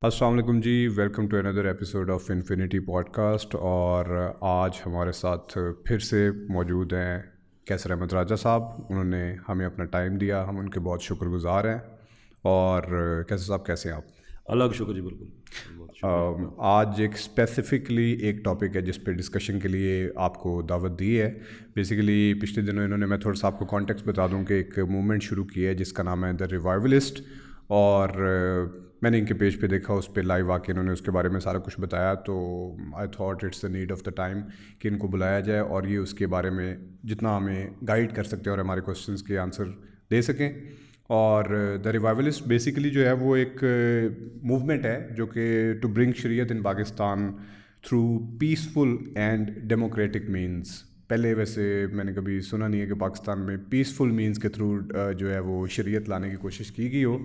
السلام علیکم جی، welcome to another episode of Infinity podcast. اور آج ہمارے ساتھ پھر سے موجود ہیں کیسر احمد راجہ صاحب. انہوں نے ہمیں اپنا ٹائم دیا، ہم ان کے بہت شکر گزار ہیں. اور کیسر صاحب کیسے ہیں آپ؟ اللہ کا شکر جی، بالکل. آج ایک اسپیسیفکلی ایک ٹاپک ہے جس پہ ڈسکشن کے لیے آپ کو دعوت دی ہے. بیسیکلی پچھلے دنوں انہوں نے، میں تھوڑا سا آپ کو کانٹیکسٹ بتا دوں کہ ایک موومنٹ شروع کی ہے جس کا نام ہے دا ریوائولسٹ. اور میں نے ان کے پیج پہ دیکھا، اس پہ لائیو آ کے انہوں نے اس کے بارے میں سارا کچھ بتایا. تو I thought it's the need of the time کہ ان کو بلایا جائے اور یہ اس کے بارے میں جتنا ہمیں گائیڈ کر سکتے ہیں اور ہمارے کوشچنس کے آنسر دے سکیں. اور دا ریوائولسٹ بیسیکلی جو ہے وہ ایک موومنٹ ہے جو کہ ٹو برنگ شریعت in Pakistan through peaceful and democratic means. پہلے ویسے میں نے کبھی سنا نہیں ہے کہ پاکستان میں پیسفل مینس کے تھرو جو ہے وہ شریعت لانے کی کوشش کی گئی ہو.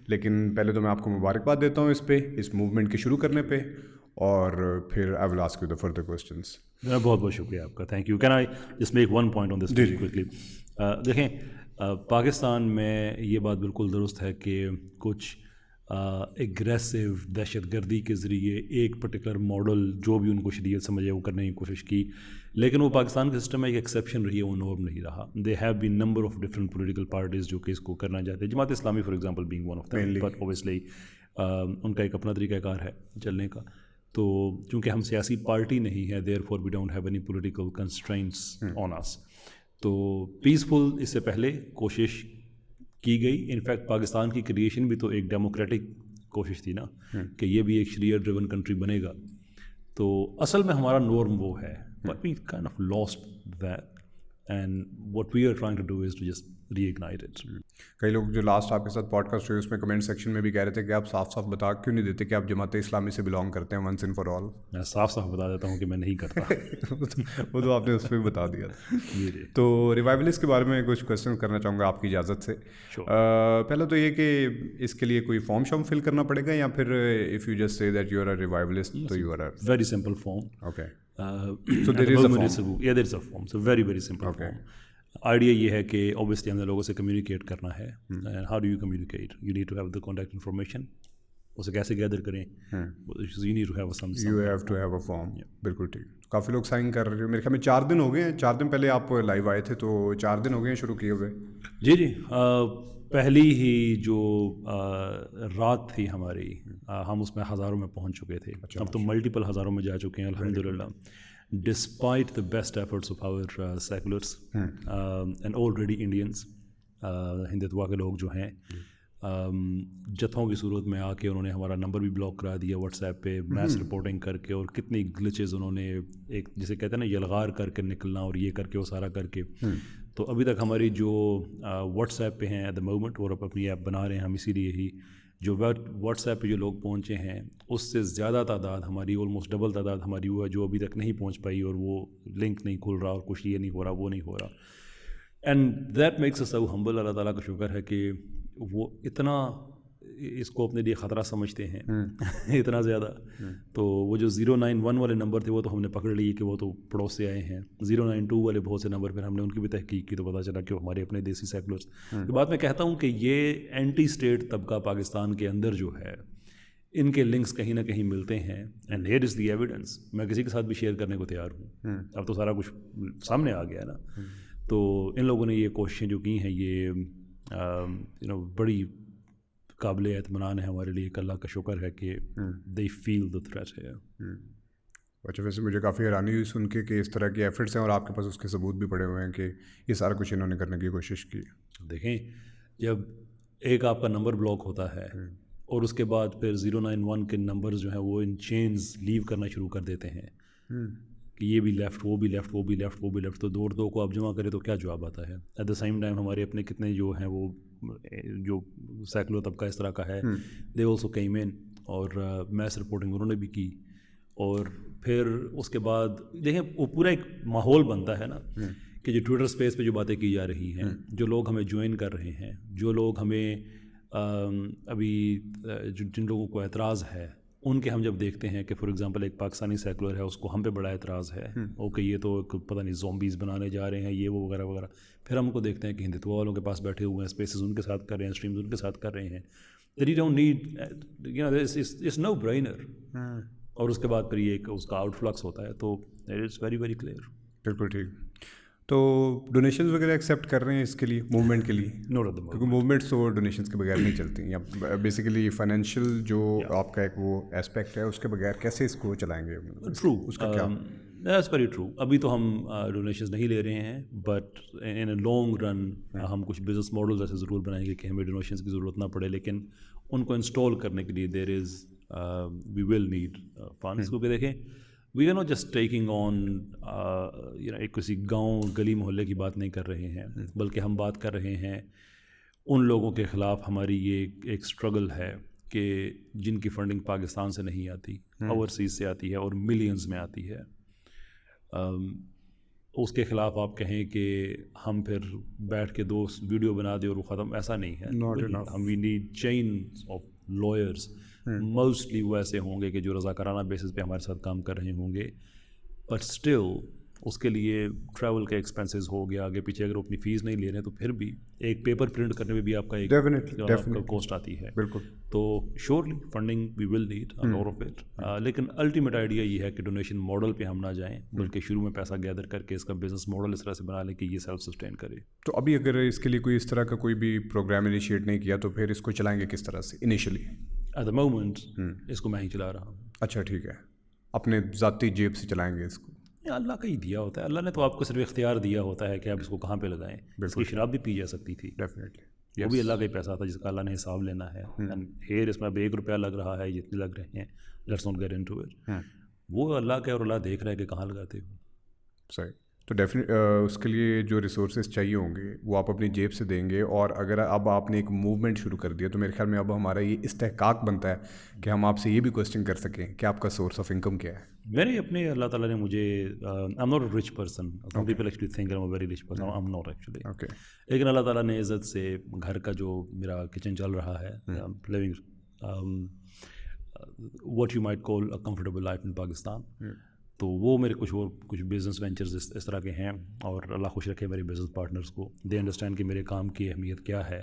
لیکن پہلے تو میں آپ کو مبارکباد دیتا ہوں اس پہ، اس موومنٹ کے شروع کرنے پہ، اور پھر I will ask you the further questions. بہت بہت شکریہ آپ کا، thank you. Can I just make one point on this quickly? دیکھیں، پاکستان میں یہ بات بالکل درست ہے کہ کچھ ایگریسو دہشت گردی کے ذریعے ایک پرٹیکولر ماڈل جو بھی ان کو شریعت سمجھے وہ کرنے کی کوشش کی، لیکن وہ پاکستان کے سسٹم میں ایک ایکسیپشن رہی ہے، وہ نورم نہیں رہا. They have been number of different political parties جو کہ اس کو کرنا چاہتے ہیں. Jamaat Islami for example being one of them, but obviously ان کا ایک اپنا طریقہ کار ہے چلنے کا. تو چونکہ ہم سیاسی پارٹی نہیں ہے، therefore we don't have any political constraints on us. تو پیسفل اس سے پہلے کوشش کی گئی. انفیکٹ پاکستان کی کریشن بھی تو ایک ڈیموکریٹک کوشش تھی نا، کہ یہ بھی ایک شریعت ڈریون کنٹری بنے گا. تو اصل میں ہمارا نورم وہ ہے، but we kind of lost that, and what we are trying to do is to just reignite it. کئی لوگ جو لاسٹ آپ کے ساتھ پوڈ کاسٹ ہوئے اس میں کمنٹ سیکشن میں بھی کہہ رہے تھے کہ آپ صاف صاف بتا کیوں نہیں دیتے کہ آپ جماعت اسلامی سے بلانگ کرتے ہیں ونس اینڈ فار آل. میں صاف صاف بتا دیتا ہوں کہ میں نہیں کرتا. وہ تو آپ نے اس پہ بھی بتا دیا تھا. تو ریوائولسٹ کے بارے میں کچھ کوشچن کرنا چاہوں گا آپ کی اجازت سے. پہلے تو یہ کہ اس کے لیے کوئی فارم شام فل کرنا پڑے گا، یا پھر if you just say that you are a revivalist تو you are a very simple form. Okay. So there is a form. Yeah, there is a form. So very very simple form. Idea یہ ہے کہ obviously ہم نے لوگوں سے communicate کرنا ہے. How do you communicate? You need to have the contact information. اسے کیسے گیدر کریں؟ You need to have you have to have a form. بالکل ٹھیک. کافی لوگ سائن کر رہے ہیں، میرے خیال میں 4 دن ہو گئے ہیں. 4 دن پہلے آپ لائیو آئے تھے، تو 4 دن ہو گئے ہیں شروع کیے ہوئے. جی. پہلی ہی جو رات تھی ہماری، ہم اس میں ہزاروں میں پہنچ چکے تھے. اب تو ملٹیپل ہزاروں میں جا چکے ہیں الحمدللہ. Despite the best efforts of our seculars and already Indians, Hindutva کے لوگ جو ہیں جتھوں کی صورت میں آ کے انہوں نے ہمارا نمبر بھی بلاک کرا دیا واٹس ایپ پہ، میس رپورٹنگ کر کے، اور کتنی گلچز انہوں نے ایک جسے کہتے ہیں نا یلغار کر کے نکلنا، اور یہ کر کے وہ سارا کر کے. تو ابھی تک ہماری جو واٹس ایپ پہ ہیں ایٹ دا مومنٹ، اور اپنی ایپ بنا رہے ہیں ہم اسی لیے ہی، جو واٹس ایپ پہ جو لوگ پہنچے ہیں اس سے زیادہ تعداد ہماری، آلموسٹ ڈبل تعداد ہماری وہ ہے جو ابھی تک نہیں پہنچ پائی، اور وہ لنک نہیں کھل رہا، اور کچھ یہ نہیں ہو رہا، وہ نہیں ہو رہا. اینڈ دیٹ میکس اس سو ہمبل. اللہ تعالیٰ کا شکر ہے کہ وہ اتنا اس کو اپنے لیے خطرہ سمجھتے ہیں اتنا زیادہ. تو وہ جو 091 والے نمبر تھے وہ تو ہم نے پکڑ لیے کہ وہ تو پڑوس سے آئے ہیں. 092 والے بہت سے نمبر، پھر ہم نے ان کی بھی تحقیق کی تو پتہ چلا کہ وہ ہمارے اپنے دیسی سیکولرس. تو بات میں کہتا ہوں کہ یہ اینٹی اسٹیٹ طبقہ پاکستان کے اندر جو ہے، ان کے لنکس کہیں نہ کہیں ملتے ہیں. And here is the evidence. میں کسی کے ساتھ بھی شیئر کرنے کو تیار ہوں، اب تو سارا کچھ سامنے آ گیا نا. تو ان لوگوں نے یہ کوششیں جو کی ہیں، یہ بڑی قابل اطمینان ہے ہمارے لیے. اللہ کا شکر ہے کہ دے فیل دا تھریٹ ہے. اچھا، ویسے مجھے کافی حیرانی ہوئی سن کے کہ اس طرح کے ایفرٹس ہیں اور آپ کے پاس اس کے ثبوت بھی پڑے ہوئے ہیں کہ یہ سارا کچھ انہوں نے کرنے کی کوشش کی. دیکھیں، جب ایک آپ کا نمبر بلاک ہوتا ہے اور اس کے بعد پھر 091 کے نمبرز جو ہیں وہ ان چینز لیو کرنا شروع کر دیتے ہیں کہ یہ بھی لیفٹ، وہ بھی لیفٹ، وہ بھی لیفٹ، وہ بھی لیفٹ، تو دو کو آپ جمع کریں تو کیا جواب آتا ہے؟ ایٹ دا سیم ٹائم ہمارے اپنے کتنے جو ہیں وہ جو سیکولر طبقہ اس طرح کا ہے، دے آلسو کیم ان، اور میس رپورٹنگ انہوں نے بھی کی. اور پھر اس کے بعد دیکھیں وہ پورا ایک ماحول بنتا ہے نا کہ جو ٹویٹر اسپیس پہ جو باتیں کی جا رہی ہیں، جو لوگ ہمیں جوائن کر رہے ہیں، جو لوگ ہمیں ابھی جن لوگوں کو اعتراض ہے ان کے ہم جب دیکھتے ہیں کہ فار ایگزامپل ایک پاکستانی سیکولر ہے, اس کو ہم پہ بڑا اعتراض ہے, اوکے یہ تو پتہ نہیں زومبیز بنانے جا رہے ہیں یہ وہ وغیرہ وغیرہ, پھر ہم کو دیکھتے ہیں کہ ہندوتوا والوں کے پاس بیٹھے ہوئے ہیں, اسپیسز ان کے ساتھ کر رہے ہیں, اسٹریمز ان کے ساتھ کر رہے ہیں, that you don't need, you know, it's no brainer. اور اس کے بعد پھر یہ ایک اس کا آؤٹ فلکس ہوتا ہے, تو اٹس ویری ویری کلیئر. بالکل ٹھیک. تو ڈونیشنز وغیرہ ایکسیپٹ کر رہے ہیں اس کے لیے موومنٹ کے لیے؟ کیونکہ موومنٹس تو ڈونیشنس کے بغیر نہیں چلتی, یا بیسیکلی فائنینشیل جو آپ کا ایک وہ اسپیکٹ ہے اس کے بغیر کیسے اس کو چلائیں گے؟ ٹرو, اس کا کیا؟ That's very true. ابھی تو ہم ڈونیشنز نہیں لے رہے ہیں, but in a long run ہم کچھ بزنس ماڈلز ایسے ضرور بنائیں گے کہ ہمیں ڈونیشنز کی ضرورت نہ پڑے, لیکن ان کو انسٹال کرنے کے لیے دیر از وی ول نیڈ فنڈس. کیونکہ دیکھیں we are not just taking on ایک کسی گاؤں گلی محلے کی بات نہیں کر رہے ہیں, بلکہ ہم بات کر رہے ہیں ان لوگوں کے خلاف. ہماری یہ ایک اسٹرگل ہے کہ جن کی فنڈنگ پاکستان سے نہیں آتی, اوورسیز سے آتی ہے اور ملینز میں آتی ہے. اس کے خلاف آپ کہیں کہ ہم پھر بیٹھ کے دو ویڈیو بنا دیں اور وہ ختم, ایسا نہیں ہے. ہم we need chains of lawyers. Mostly وہ ایسے ہوں گے کہ جو رضاکارانہ بیسس پہ ہمارے ساتھ کام کر رہے ہوں گے, بٹ اسٹل اس کے لیے ٹریول کے ایکسپینسز ہو گیا آگے پیچھے. اگر وہ اپنی فیس نہیں لے رہے ہیں تو پھر بھی ایک پیپر پرنٹ کرنے میں بھی آپ کا ایک کوسٹ آتی ہے. بالکل. تو surely funding we will need a lot of it, لیکن الٹیمیٹ آئیڈیا یہ ہے کہ ڈونیشن ماڈل پہ ہم نہ جائیں, بلکہ شروع میں پیسہ گیدر کر کے اس کا بزنس ماڈل اس طرح سے بنا لیں کہ یہ سیلف سسٹین کرے. تو ابھی اگر اس کے لیے کوئی اس طرح کا کوئی بھی پروگرام انیشیٹ نہیں کیا تو پھر اس کو چلائیں گے کس طرح سے انیشلی؟ ایٹ دا مومنٹ اس کو میں ہی چلا رہا ہوں. اچھا ٹھیک ہے, اپنے ذاتی جیب سے چلائیں گے اس کو؟ اللہ کا ہی دیا ہوتا ہے, اللہ نے تو آپ کو صرف اختیار دیا ہوتا ہے کہ آپ اس کو کہاں پہ لگائیں. اس کی شراب بھی پی جا سکتی تھی, ڈیفینیٹلی, وہ بھی اللہ کا ہی پیسہ تھا جس کا اللہ نے حساب لینا ہے. ہیئر اس میں اب 1 روپیہ لگ رہا ہے, جتنے لگ رہے ہیں, let's not get into it. وہ اللہ کا, اور اللہ دیکھ رہا ہے کہ کہاں لگاتے ہو. صحیح. تو اس کے لیے جو ریسورسز چاہیے ہوں گے وہ آپ اپنی جیب سے دیں گے, اور اگر اب آپ نے ایک موومنٹ شروع کر دیا تو میرے خیال میں اب ہمارا یہ استحقاق بنتا ہے کہ ہم آپ سے یہ بھی کوسچن کر سکیں کہ آپ کا سورس آف انکم کیا ہے. میرے اپنے اللہ تعالیٰ نے مجھے, I am not a rich person, some people actually think I am a very rich person, I am not actually, لیکن اللہ تعالیٰ نے عزت سے گھر کا جو میرا کچن چل رہا ہے, living what you might call a comfortable life in Pakistan, تو وہ میرے کچھ بزنس وینچرز اس طرح کے ہیں, اور اللہ خوش رکھے میرے بزنس پارٹنرز کو, دے انڈرسٹینڈ کہ میرے کام کی اہمیت کیا ہے,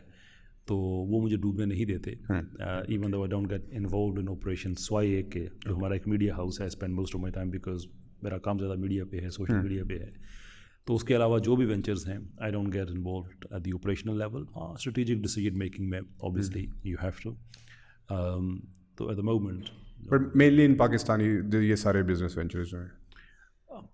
تو وہ مجھے ڈوبنے نہیں دیتے. Even though I don't get involved in operation. سوائے ایک کہ جو ہمارا ایک میڈیا ہاؤس ہے, spend most of my time because میرا کام زیادہ میڈیا پہ ہے, سوشل میڈیا پہ ہے. تو اس کے علاوہ جو بھی وینچرز ہیں I don't get involved at the operational level. ہاں اسٹریٹجک ڈیسیجن میکنگ میں اوبیسلی یو ہیو ٹو. تو at the moment but mainly in Pakistani یہ سارے بزنس وینچرز جو ہیں,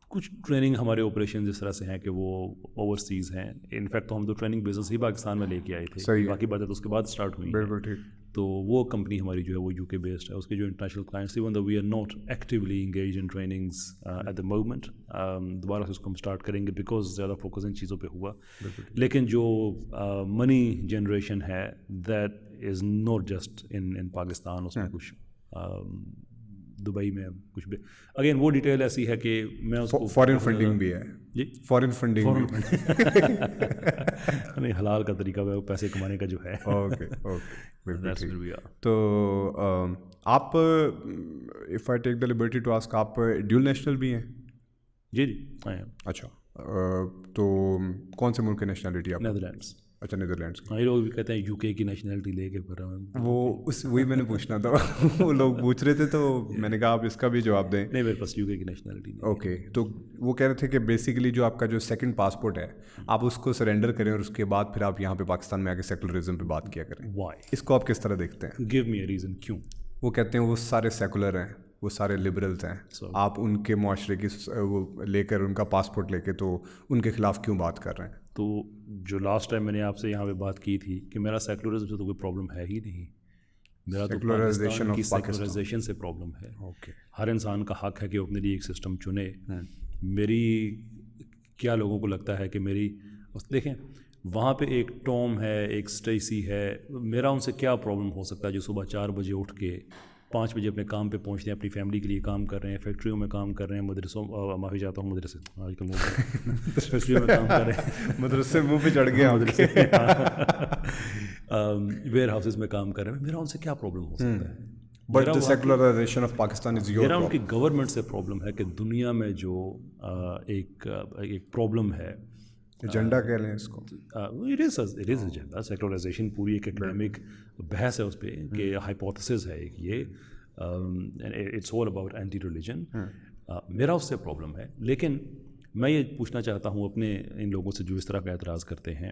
کچھ ٹریننگ ہمارے آپریشن اس طرح سے ہیں کہ وہ اوورسیز ہیں. انفیکٹ تو ہم تو ٹریننگ بزنس ہی پاکستان میں لے کے آئے تھے, باقی باتیں تو اس کے بعد اسٹارٹ ہوئی. بالکل ٹھیک. تو وہ کمپنی ہماری جو ہے وہ UK بیسڈ ہے. اس کے جو international clients, even though we are not actually engage in trainings at the moment, دوبارہ سے اس کو ہم اسٹارٹ کریں گے بیکاز زیادہ فوکس ان چیزوں پہ ہوا. لیکن جو منی جنریشن ہے that is not just in Pakistan. اس میں کچھ دبئی میں کچھ بھی, اگین وہ ڈیٹیل ایسی ہے کہ میں اس کو فارن فنڈنگ بھی ہے. جی فارن فنڈنگ نہیں, حلال کا طریقہ ہے پیسے کمانے کا جو ہے. Okay okay. تو آپ, if I take the liberty to ask, آپ ڈیول نیشنل بھی ہیں؟ جی ہیں. اچھا, تو کون سے ملک کی نیشنلٹی آپ؟ نیدرلینڈس. اچھا نیدرلینڈس کی. یہ لوگ بھی کہتے ہیں UK کی نیشنلٹی لے کے پھر وہی میں نے پوچھنا تھا, وہ لوگ پوچھ رہے تھے تو میں نے کہا آپ اس کا بھی جواب دیں. نہیں, میرے پاس UK کی نیشنلٹی نہیں. اوکے, تو وہ کہہ رہے تھے کہ بیسیکلی جو آپ کا جو سیکنڈ پاسپورٹ ہے آپ اس کو سرینڈر کریں اور اس کے بعد پھر آپ یہاں پہ پاکستان میں آ کے سیکولرزم پہ بات کیا کریں. وائی؟ اس کو آپ کس طرح دیکھتے ہیں؟ Give me a reason. کیوں؟ وہ کہتے ہیں وہ سارے سیکولر ہیں, وہ سارے لبرلز ہیں, آپ ان کے معاشرے کی وہ لے کر ان کا پاسپورٹ لے کے تو ان کے خلاف کیوں بات کر رہے ہیں؟ تو جو لاسٹ ٹائم میں نے آپ سے یہاں پہ بات کی تھی کہ میرا سیکولرزم سے تو کوئی پرابلم ہے ہی نہیں, میرا تو پاکستان کی سیکولرائزیشن سے پرابلم ہے. ہر انسان کا حق ہے کہ وہ اپنے لیے ایک سسٹم چنے. میری کیا لوگوں کو لگتا ہے کہ میری, دیکھیں وہاں پہ ایک ٹام ہے, ایک اسٹیسی ہے, میرا ان سے کیا پرابلم ہو سکتا ہے جو صبح 4 بجے اٹھ کے 5 بجے اپنے کام پہ پہنچتے ہیں, اپنی فیملی کے لیے کام کر رہے ہیں, فیکٹریوں میں کام کر رہے ہیں, مدرسوں, معافی چاہتا ہوں مدرسے, آج کل فیکٹریوں میں کام کر رہے ہیں, مدرسے منہ پہ چڑھ گیا, ویئر ہاؤسز میں کام کر رہے ہیں. میرا ان سے کیا پرابلم ہو سکتا ہے؟ But the secularization of Pakistan is your میرا ان problem. کی گورنمنٹ سے پرابلم ہے کہ دنیا میں جو ایک پرابلم ہے، ایجنڈا کہہ لیں اس کو. It is agenda. سیکولرائزیشن پوری ایک اکیڈمک بحث ہے اس پہ کہ ہائپوتھسس ہے ایک یہ، it's all about anti religion. میرا اس سے پرابلم ہے. لیکن میں یہ پوچھنا چاہتا ہوں اپنے ان لوگوں سے جو اس طرح کا اعتراض کرتے ہیں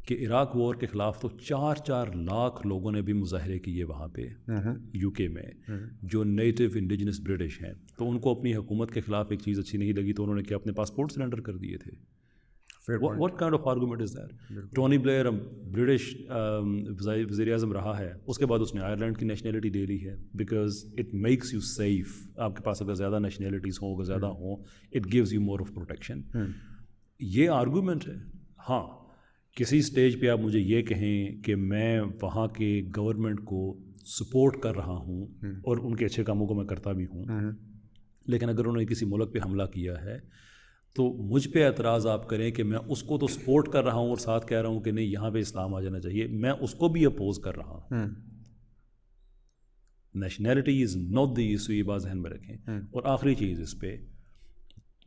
کہ عراق وار کے خلاف تو 4 لاکھ لوگوں نے بھی مظاہرے کیے وہاں پہ یو کے میں، جو نیٹو انڈیجنس برٹش ہیں. تو ان کو اپنی حکومت کے خلاف ایک چیز اچھی نہیں لگی تو انہوں نے کیا اپنے پاسپورٹ سرنڈر کر دیے تھے. What kind of argument is that? Tony Blair British وزیر اعظم رہا ہے، اس کے بعد اس نے آئرلینڈ کی نیشنلٹی لے لی ہے because it makes you safe. آپ کے پاس اگر زیادہ نیشنلٹیز ہوں، اگر زیادہ ہوں، it gives you more of protection. یہ آرگومنٹ ہے. ہاں، کسی اسٹیج پہ آپ مجھے یہ کہیں کہ میں وہاں کے گورنمنٹ کو سپورٹ کر رہا ہوں اور ان کے اچھے کاموں کو میں کرتا بھی ہوں، لیکن اگر انہوں نے کسی ملک پہ حملہ کیا ہے تو مجھ پہ اعتراض آپ کریں کہ میں اس کو تو سپورٹ کر رہا ہوں اور ساتھ کہہ رہا ہوں کہ نہیں یہاں پہ اسلام آ جانا چاہیے، میں اس کو بھی اپوز کر رہا ہوں. Nationality is not the issue, یہ بات ذہن میں رکھیں. اور آخری چیز اس پہ،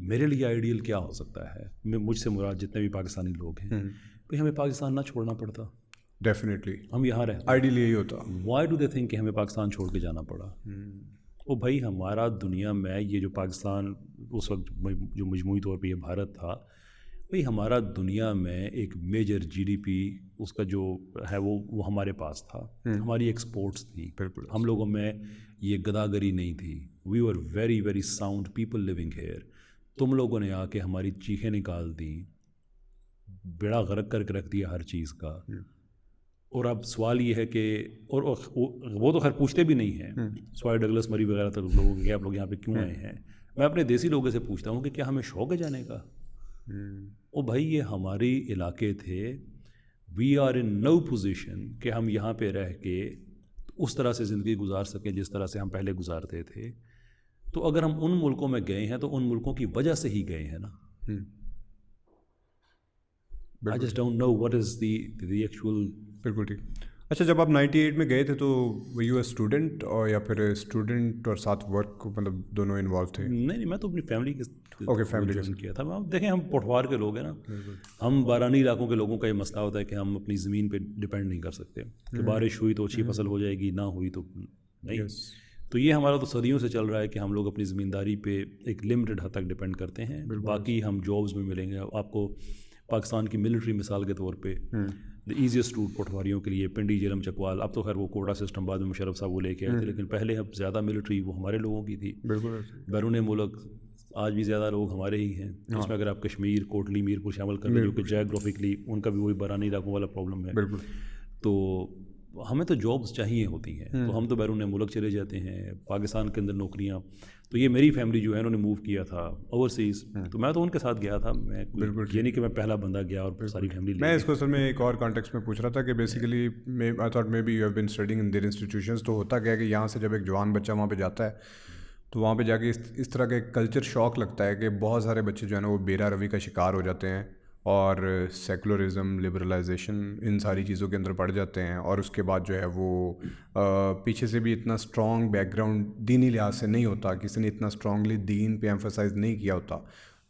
میرے لیے آئیڈیل کیا ہو سکتا ہے؟ مجھ سے مراد جتنے بھی پاکستانی لوگ ہیں، بھائی ہمیں پاکستان نہ چھوڑنا پڑتا. ڈیفینیٹلی ہم یہاں رہتے. آئیڈیل یہی ہوتا. وائی ڈو دے تھنک کہ ہمیں پاکستان چھوڑ کے جانا پڑا؟ وہ بھائی ہمارا دنیا میں یہ جو پاکستان اس وقت جو مجموعی طور پہ یہ بھارت تھا، بھائی ہمارا دنیا میں ایک میجر جی ڈی پی اس کا جو ہے وہ ہمارے پاس تھا. ہماری ایکسپورٹس تھی. ہم لوگوں میں یہ گداگری نہیں تھی. We were very very sound people living here. تم لوگوں نے آ کے ہماری چیخیں نکال دیں، بیڑا غرق کر کے رکھ دیا ہر چیز کا. اور اب سوال یہ ہے کہ اور وہ تو خیر پوچھتے بھی نہیں ہیں، سوائے ڈگلس مری وغیرہ تک لوگوں کہ آپ لوگ یہاں پہ کیوں آئے ہیں. میں اپنے دیسی لوگوں سے پوچھتا ہوں کہ کیا ہمیں شوق ہے جانے کا؟ او بھائی یہ ہماری علاقے تھے. We are in know position کہ ہم یہاں پہ رہ کے اس طرح سے زندگی گزار سکیں جس طرح سے ہم پہلے گزارتے تھے. تو اگر ہم ان ملکوں میں گئے ہیں تو ان ملکوں کی وجہ سے ہی گئے ہیں نا. I just don't know what is the actual. بالکل ٹھیک. اچھا، جب آپ 98 میں گئے تھے تو یو اے اسٹوڈنٹ اور یا پھر اسٹوڈنٹ اور ساتھ ورک مطلب دونوں انوالو تھے؟ نہیں، میں تو اپنی فیملی کے فیملی جوائن کیا تھا. دیکھیں ہم پٹوار کے لوگ ہیں نا، ہم بارانی علاقوں کے لوگوں کا یہ مسئلہ ہوتا ہے کہ ہم اپنی زمین پہ ڈپینڈ نہیں کر سکتے کہ بارش ہوئی تو اچھی فصل ہو جائے گی، نہ ہوئی تو نہیں. تو یہ ہمارا تو صدیوں سے چل رہا ہے کہ ہم لوگ اپنی زمینداری پہ ایک لمیٹڈ حد تک ڈپینڈ کرتے ہیں. باقی ہم جابس میں ملیں گے آپ کو. پاکستان کی ملٹری مثال کے طور پہ ایزیسٹ روٹ پٹواریوں کے لیے پنڈی جیلم چکوال، اب تو خیر وہ کوٹا سسٹم بعد میں مشرف صاحب وہ لے کے آئے تھے، لیکن پہلے اب زیادہ ملٹری وہ ہمارے لوگوں کی تھی. بیرون ملک آج بھی زیادہ لوگ ہمارے ہی ہیں. اس میں اگر آپ کشمیر، کوٹلی، میرپور شامل کر لیں جو کہ جیوگرافکلی ان کا بھی وہی بارانی علاقوں والا پرابلم ہے. تو ہمیں تو جابس چاہیے ہوتی ہیں تو ہم تو بیرون ملک چلے جاتے ہیں. پاکستان کے اندر نوکریاں، تو یہ میری فیملی جو ہے انہوں نے موو کیا تھا اوورسیز، تو میں تو ان کے ساتھ گیا تھا. میں یہ نہیں کہ میں پہلا بندہ گیا اور پھر ساری فیملی. میں اس کو اصل میں ایک اور کانٹیکسٹ میں پوچھ رہا تھا کہ basically I thought maybe you have been studying in their institutions. تو ہوتا کیا ہے کہ یہاں سے جب ایک جوان بچہ وہاں پہ جاتا ہے تو وہاں پہ جا کے اس طرح کا ایک کلچر شاک لگتا ہے کہ بہت سارے بچے جو ہے نا وہ بیرا روی کا شکار ہو جاتے ہیں اور سیکولرزم، لبرلائزیشن ان ساری چیزوں کے اندر پڑ جاتے ہیں. اور اس کے بعد جو ہے وہ پیچھے سے بھی اتنا اسٹرانگ بیک گراؤنڈ دینی لحاظ سے نہیں ہوتا، کسی نے اتنا اسٹرانگلی دین پہ ایمفسائز نہیں کیا ہوتا.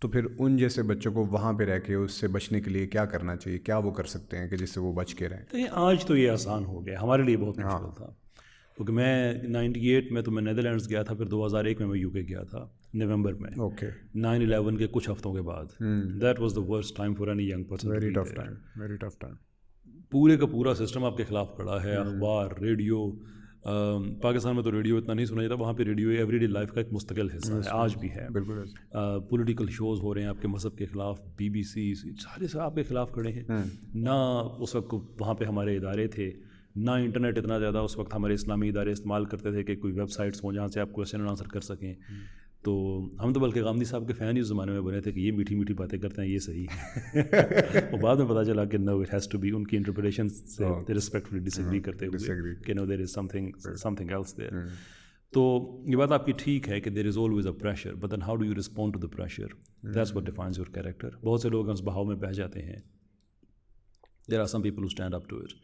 تو پھر ان جیسے بچوں کو وہاں پہ رہ کے اس سے بچنے کے لیے کیا کرنا چاہیے؟ کیا وہ کر سکتے ہیں کہ جس سے وہ بچ کے رہیں؟ آج تو یہ آسان ہو گیا، ہمارے لیے بہت مشکل تھا کیونکہ میں 98 میں تو میں نیدرلینڈس گیا تھا، پھر 2001 میں یو کے گیا تھا نومبر میں. 9/11 کے کچھ ہفتوں کے بعد. That was the worst time for any young person. Very tough time, very tough time. پورے کا پورا سسٹم آپ کے خلاف کھڑا ہے. اخبار، ریڈیو. پاکستان میں تو ریڈیو اتنا نہیں سنا جاتا، وہاں پہ ریڈیو ایوری ڈے لائف کا ایک مستقل حصہ ہے، آج بھی ہے. پولیٹیکل شوز ہو رہے ہیں آپ کے مذہب کے خلاف، BBC سارے سے آپ کے خلاف کھڑے ہیں. نہ اس وقت وہاں پہ ہمارے ادارے تھے، نہ انٹرنیٹ اتنا زیادہ اس وقت ہمارے اسلامی ادارے استعمال کرتے تھے کہ کوئی ویب سائٹس ہوں جہاں سے آپ کویشچن آنسر کر سکیں. تو ہم تو بلکہ غامدی صاحب کے فین ہی اس زمانے میں بنے تھے کہ یہ میٹھی میٹھی باتیں کرتے ہیں، یہ صحیح ہے. وہ بعد میں پتہ چلا کہ نو اٹ ہیز ٹو بی، ان کی انٹرپریٹیشن سے ریسپیکٹفلی ڈس ایگری کرتے ہوئے کہ نو دیر از سم تھنگ ایلس دیر. تو یہ بات آپ کی ٹھیک ہے کہ there is always a pressure, but then how do you respond to the pressure? That's what defines your character. بہت سے لوگ اس بہاؤ میں بہہ جاتے ہیں. there are some people who stand up to it.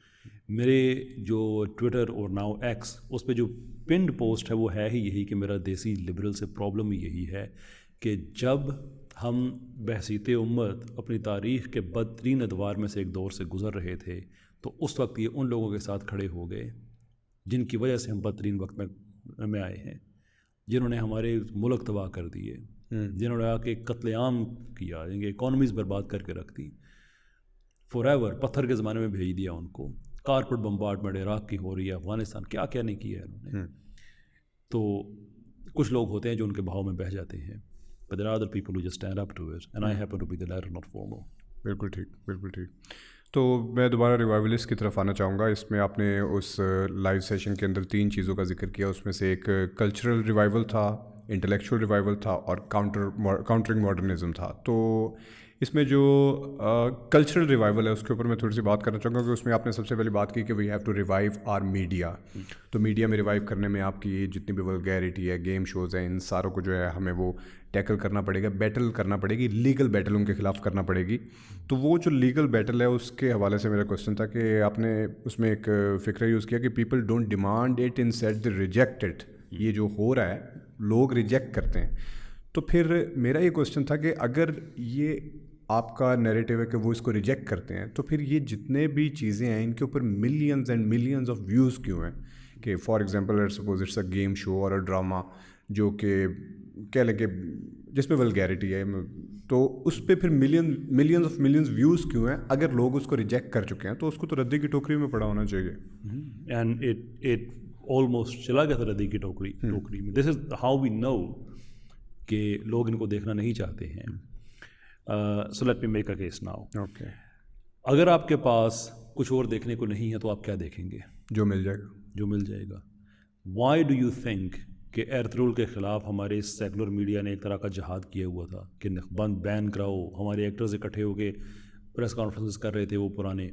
میرے جو ٹویٹر اور ناؤ ایکس اس پہ جو پنڈ پوسٹ ہے وہ ہے ہی یہی کہ میرا دیسی لبرل سے پرابلم ہی یہی ہے کہ جب ہم بحثیت امت اپنی تاریخ کے بدترین ادوار میں سے ایک دور سے گزر رہے تھے تو اس وقت یہ ان لوگوں کے ساتھ کھڑے ہو گئے جن کی وجہ سے ہم بدترین وقت میں آئے ہیں، جنہوں نے ہمارے ملک تباہ کر دیے، جنہوں نے آ کے قتل عام کیا، جن کی اکانومیز برباد کر کے رکھ دی، فار ایور پتھر کے زمانے میں بھیج دیا ان کو، کارپٹ بمبارڈمنٹ عراق کی ہو رہی ہے، افغانستان کیا کیا نہیں کیا ہے انہوں نے. تو کچھ لوگ ہوتے ہیں جو ان کے بہاؤ میں بہہ جاتے ہیں، but there are other people who just stand up to it and I happen to be the latter, not formal. بالکل ٹھیک، بالکل ٹھیک. تو میں دوبارہ ریوائولسٹ کی طرف آنا چاہوں گا. اس میں آپ نے اس لائیو سیشن کے اندر 3 چیزوں کا ذکر کیا، اس میں سے ایک کلچرل ریوائول تھا، انٹلیکچوئل ریوائول تھا اور کاؤنٹرنگ ماڈرنزم تھا. تو اس میں جو کلچرل ریوائول ہے اس کے اوپر میں تھوڑی سی بات کرنا چاہوں گا کہ اس میں آپ نے سب سے پہلے بات کی کہ we have to revive our media. تو میڈیا میں ریوائیو کرنے میں آپ کی جتنی بھی ولگیرٹی ہے، گیم شوز ہیں، ان ساروں کو جو ہے ہمیں وہ ٹیکل کرنا پڑے گا، بیٹل کرنا پڑے گی، لیگل بیٹل ان کے خلاف کرنا پڑے گی. تو وہ جو لیگل بیٹل ہے اس کے حوالے سے میرا کوشچن تھا کہ آپ نے اس میں ایک فکرہ یوز کیا کہ people don't demand it instead they reject it. یہ جو ہو رہا ہے لوگ ریجیکٹ کرتے ہیں. تو پھر میرا یہ کوشچن تھا کہ اگر یہ آپ کا نیریٹیو ہے کہ وہ اس کو ریجیکٹ کرتے ہیں تو پھر یہ جتنے بھی چیزیں ہیں ان کے اوپر millions and millions of views کیوں ہیں؟ کہ for example let's suppose it's a game show اور اے ڈرامہ جو کہ کہہ لیں کہ جس میں ولگیرٹی ہے، تو اس پہ پھر ملینز آف ملینز ویوز کیوں ہیں؟ اگر لوگ اس کو ریجیکٹ کر چکے ہیں تو اس کو تو ردی کی ٹوکری میں پڑا ہونا چاہیے. اینڈ اٹ آلموسٹ چلا گیا تھا ردی کی ٹوکری میں. دس از ہاؤ وی نو کہ لوگ ان کو دیکھنا نہیں چاہتے ہیں. So let me make a case now. Okay. اگر آپ کے پاس کچھ اور دیکھنے کو نہیں ہے تو آپ کیا دیکھیں گے؟ جو مل جائے گا. جو مل جائے گا. Why do you think کہ ایرترول کے خلاف ہمارے سیکولر میڈیا نے ایک طرح کا جہاد کیا ہوا تھا کہ بین کراؤ؟ ہمارے ایکٹرز اکٹھے ہو کے پریس کانفرنسز کر رہے تھے وہ پرانے،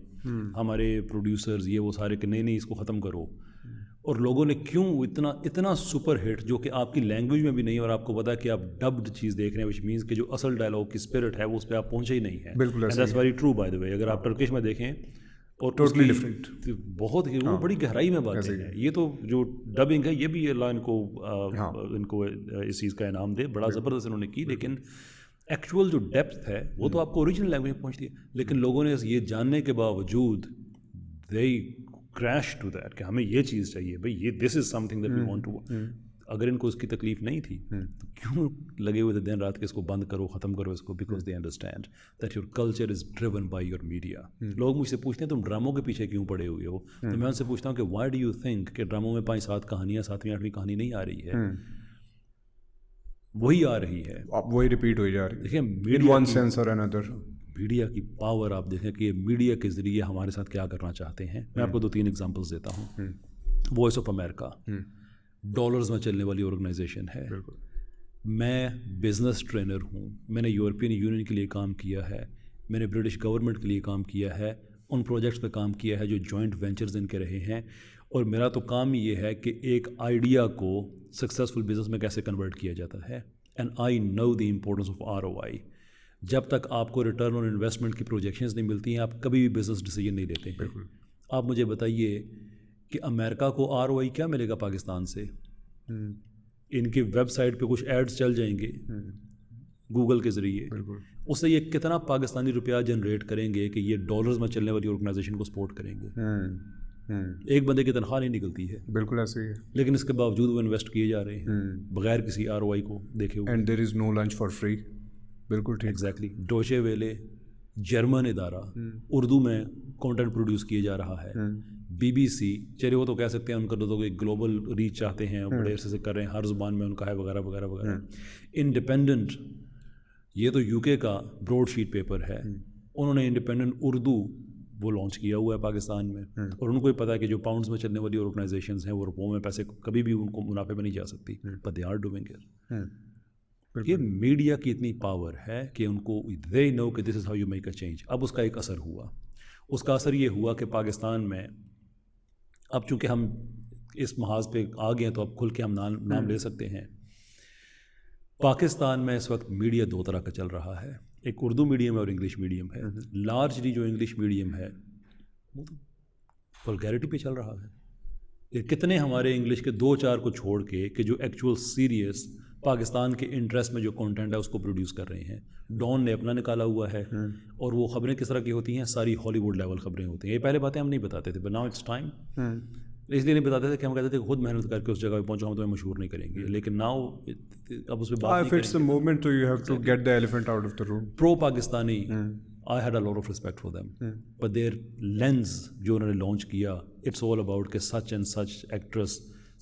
ہمارے پروڈیوسرز یہ وہ سارے کہ نہیں اس کو ختم کرو. اور لوگوں نے کیوں اتنا سپر ہٹ جو کہ آپ کی لینگویج میں بھی نہیں، اور آپ کو پتا ہے کہ آپ ڈبڈ چیز دیکھ رہے ہیں، وچ مینس کہ جو اصل ڈائلاگ کی اسپرٹ ہے وہ اس پہ آپ پہنچے ہی نہیں ہے. بالکل that's very true by the way. اگر آپ ٹرکش میں دیکھیں اور ٹوٹلی ڈفرینٹ، بہت ہی وہ بڑی گہرائی میں باتیں ہیں. یہ تو جو ڈبنگ ہے یہ بھی اللہ ان کو اس چیز کا انعام دے، بڑا زبردست انہوں نے کی. لیکن ایکچوئل جو ڈیپتھ ہے وہ تو آپ کو اوریجنل لینگویج میں پہنچتی ہے. لیکن لوگوں نے یہ جاننے کے باوجود دے کریش ٹو دیٹ کہ ہمیں یہ چیز چاہیے بھائی، یہ this is something that we want to. اگر ان کو اس کی تکلیف نہیں تھی تو کیوں لگے ہوئے تھے دن رات کہ اس کو بند کرو، ختم کرو اس کو؟ Because they understand that your culture is driven by your media. لوگ مجھ سے پوچھتے ہیں تم ڈراموں کے پیچھے کیوں پڑے ہوئے ہو؟ تو میں ان سے پوچھتا ہوں کہ وائی ڈو یو تھنک کہ ڈراموں میں 5-7 کہانیاں 7ویں 8ویں کہانی نہیں آ رہی ہے؟ وہی آ رہی ہے، وہی ریپیٹ ہوئی جا رہی ہے. دیکھیں ان ون سینس اور انادر میڈیا کی پاور آپ دیکھیں کہ میڈیا کے ذریعے ہمارے ساتھ کیا کرنا چاہتے ہیں. میں آپ کو 2-3 ایگزامپلس دیتا ہوں. وائس آف امریکہ ڈالرز میں چلنے والی آرگنائزیشن ہے. میں بزنس ٹرینر ہوں، میں نے یورپین یونین کے لیے کام کیا ہے، میں نے برٹش گورنمنٹ کے لیے کام کیا ہے، ان پروجیکٹس پہ کام کیا ہے جو جوائنٹ وینچرز ان کے رہے ہیں. اور میرا تو کام یہ ہے کہ ایک آئیڈیا کو سکسیزفل بزنس میں کیسے کنورٹ کیا جاتا ہے. And I know the importance of ROI. جب تک آپ کو ریٹرن آن انویسٹمنٹ کی پروجیکشنز نہیں ملتی ہیں آپ کبھی بھی بزنس ڈیسیجن نہیں لیتے ہیں. آپ مجھے بتائیے کہ امریکہ کو ROI کیا ملے گا پاکستان سے؟ ان کی ویب سائٹ پہ کچھ ایڈز چل جائیں گے گوگل کے ذریعے، اس سے یہ کتنا پاکستانی روپیہ جنریٹ کریں گے کہ یہ ڈالرز میں چلنے والی آرگنائزیشن کو سپورٹ کریں گے. ایک بندے کی تنخواہ نہیں نکلتی ہے. بالکل ایسے ہی ہے. لیکن اس کے باوجود وہ انویسٹ کیے جا رہے ہیں بغیر کسی ROI کو دیکھے ہوئے. And there is no lunch for free. بالکل ٹھیک. ایگزیکٹلی. ڈوچے ویلے جرمن ادارہ اردو میں کانٹینٹ پروڈیوس کیے جا رہا ہے. BBC چلے وہ تو کہہ سکتے ہیں ان کا تو ایک گلوبل ریچ چاہتے ہیں، بڑے عرصے سے کر رہے ہیں، ہر زبان میں ان کا ہے وغیرہ وغیرہ وغیرہ. انڈیپینڈنٹ یہ تو UK کا براڈ شیٹ پیپر ہے، انہوں نے انڈیپینڈنٹ اردو وہ لانچ کیا ہوا ہے پاکستان میں. اور ان کو بھی پتا ہے کہ جو پاؤنڈز میں چلنے والی آرگنائزیشنز ہیں وہ روپوں میں پیسے کبھی بھی ان کو منافع میں نہیں جا سکتی. But they are doing it. یہ میڈیا کی اتنی پاور ہے کہ ان کو دے نو کہ this is how you make a change. اب اس کا ایک اثر ہوا. اس کا اثر یہ ہوا کہ پاکستان میں اب چونکہ ہم اس محاذ پہ آ گئے ہیں تو اب کھل کے ہم نام لے سکتے ہیں. پاکستان میں اس وقت میڈیا 2 طرح کا چل رہا ہے. ایک اردو میڈیم ہے اور انگلش میڈیم ہے. لارجلی جو انگلش میڈیم ہے وہ تو ولگیرٹی پہ چل رہا ہے. کہ کتنے ہمارے انگلش کے 2-4 کو چھوڑ کے کہ جو ایکچوئل سیریس پاکستان کے انٹرسٹ میں جو کانٹینٹ ہے اس کو پروڈیوس کر رہے ہیں. ڈان نے اپنا نکالا ہوا ہے, اور وہ خبریں کس طرح کی ہوتی ہیں, ساری ہالی ووڈ لیول خبریں ہوتی ہیں. یہ پہلے باتیں ہم نہیں بتاتے تھے, بٹ ناؤ اٹس ٹائم. اس لیے نہیں بتاتے تھے کہ ہم کہتے تھے کہ خود محنت کر کے اس جگہ پہ پہنچو, ہم تمہیں مشہور نہیں کریں گے, لیکن ناؤ اب اس پہ بات پرو Pakistani. I had a lot of respect for them, but their lens جو انہوں نے لانچ کیا, it's all about کہ such and such actress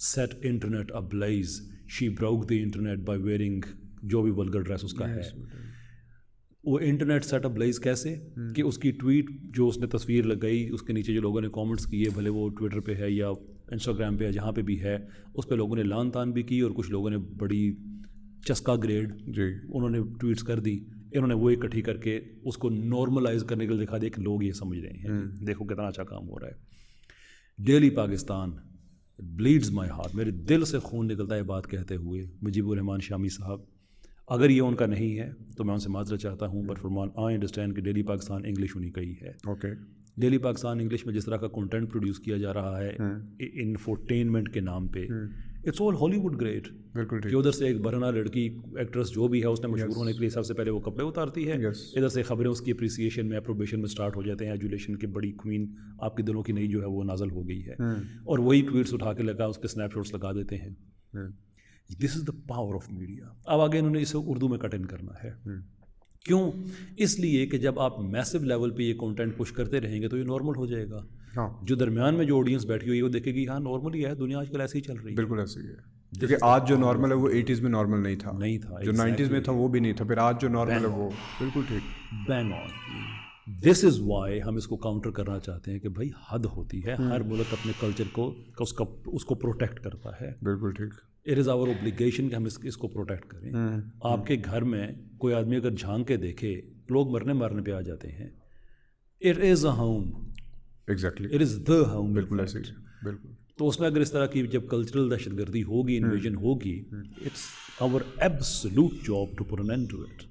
set internet ablaze, she broke the internet by wearing جو بھی vulgar dress اس کا ہے. وہ انٹرنیٹ سیٹ ablaze کیسے کہ اس کی ٹویٹ جو اس نے تصویر لگائی, اس کے نیچے جو لوگوں نے کامنٹس کیے, بھلے وہ ٹویٹر پہ ہے یا انسٹاگرام پہ ہے, جہاں پہ بھی ہے, اس پہ لوگوں نے لان تان بھی کی, اور کچھ لوگوں نے بڑی چسکا گریڈ انہوں نے ٹویٹس کر دی. انہوں نے وہ اکٹھی کر کے اس کو نارملائز کرنے کے لیے دکھا دیا کہ لوگ یہ سمجھ رہے ہیں, دیکھو کتنا اچھا کام ہو رہا ہے. Daily Pakistan blades my heart, میرے دل سے خون نکلتا ہے بات کہتے ہوئے. مجیب الرحمان شامی صاحب, اگر یہ ان کا نہیں ہے تو میں ان سے معذرت چاہتا ہوں, بٹ فرمان آئی انڈرسٹینڈ کہ ڈیلی پاکستان انگلش انہیں کا ہی ہے. اوکے, ڈیلی پاکستان انگلش میں جس طرح کا کنٹینٹ پروڈیوس کیا جا رہا ہے انفوٹینمنٹ کے نام پہ, اٹس آل ہالی ووڈ گریٹ. بالکل کہ ادھر سے ایک برہنہ لڑکی ایکٹریس جو بھی ہے اس نے مشہور ہونے کے لیے سب سے پہلے وہ کپڑے اتارتی ہے, ادھر سے خبریں اس کی اپریسیشن میں اپروبیشن میں سٹارٹ ہو جاتے ہیں, ایجولیشن کی بڑی کوئین آپ کے دلوں کی نئی جو ہے وہ نازل ہو گئی ہے, اور وہی ٹویٹس اٹھا کے لگا اس کے اسنیپ شاٹس لگا دیتے ہیں. دس از دا پاور آف میڈیا. اب آگے انہوں نے اسے اردو میں کٹ ان کرنا ہے. کیوں؟ اس لیے کہ جب آپ میسو لیول پہ یہ کانٹینٹ پش کرتے رہیں گے تو یہ نارمل ہو جائے گا. جو درمیان میں جو آڈینس بیٹھی ہوئی ہے وہ دیکھے گی ہاں نارمل ہی ہے, دنیا آج کل ایسے ہی چل رہی ہے. بالکل ایسے ہی ہے, کیونکہ آج جو نارمل ہے وہ 80s میں نارمل نہیں تھا, جو 90s میں تھا وہ بھی نہیں تھا, پھر آج جو نارمل ہے وہ بالکل ٹھیک. Being on. This is Y ہم اس کو کاؤنٹر کرنا چاہتے ہیں کہ بھائی حد ہوتی ہے, ہر ملک اپنے کلچر کو اس کو پروٹیکٹ کرتا ہے. بالکل ٹھیک. اٹ از آور اوبلیگیشن کہ ہم اس کو پروٹیکٹ کریں. آپ کے گھر میں کوئی آدمی اگر جھانک کے دیکھے, لوگ مارنے پہ آ جاتے ہیں. It is a home, exactly, it is the home. بالکل ایسے ہی, بالکل. تو اس میں اگر اس طرح کی جب کلچرل دہشت گردی ہوگی, انویژن ہوگی, it's our absolute job to put an end to it.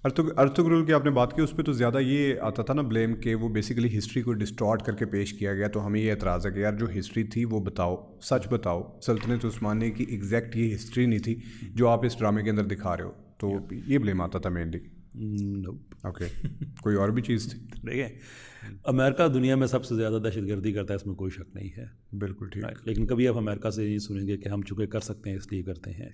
Ertugrul کی آپ نے بات کی, اس پہ تو زیادہ یہ آتا تھا نا بلیم کہ وہ بیسیکلی ہسٹری کو ڈسٹارٹ کر کے پیش کیا گیا. تو ہمیں یہ اعتراض ہے کہ یار جو ہسٹری تھی وہ بتاؤ, سچ بتاؤ. سلطنت عثمانیہ کی ایگزیکٹ یہ ہسٹری نہیں تھی جو آپ اس ڈرامے کے اندر دکھا رہے ہو. تو یہ بلیم آتا تھا مینلی. اوکے, کوئی اور بھی چیز تھی؟ دیکھیں, امریکہ دنیا میں سب سے زیادہ دہشت گردی کرتا ہے, اس میں کوئی شک نہیں ہے. بالکل ٹھیک. لیکن کبھی آپ امریکہ سے یہ سنیں گے کہ ہم چونکہ کر سکتے ہیں اس لیے کرتے ہیں.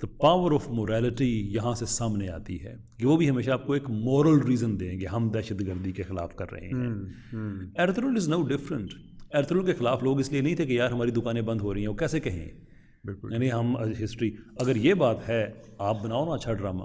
the power of morality یہاں سے سامنے آتی ہے کہ وہ بھی ہمیشہ آپ کو ایک مورل ریزن دیں گے ہم دہشت گردی کے خلاف کر رہے ہیں. ارطغرل از نو ڈفرنٹ. ارطغرل کے خلاف لوگ اس لیے نہیں تھے کہ یار ہماری دکانیں بند ہو رہی ہیں, وہ کیسے کہیں. یعنی ہم ہسٹری, اگر یہ بات ہے آپ بناؤ نا اچھا ڈرامہ.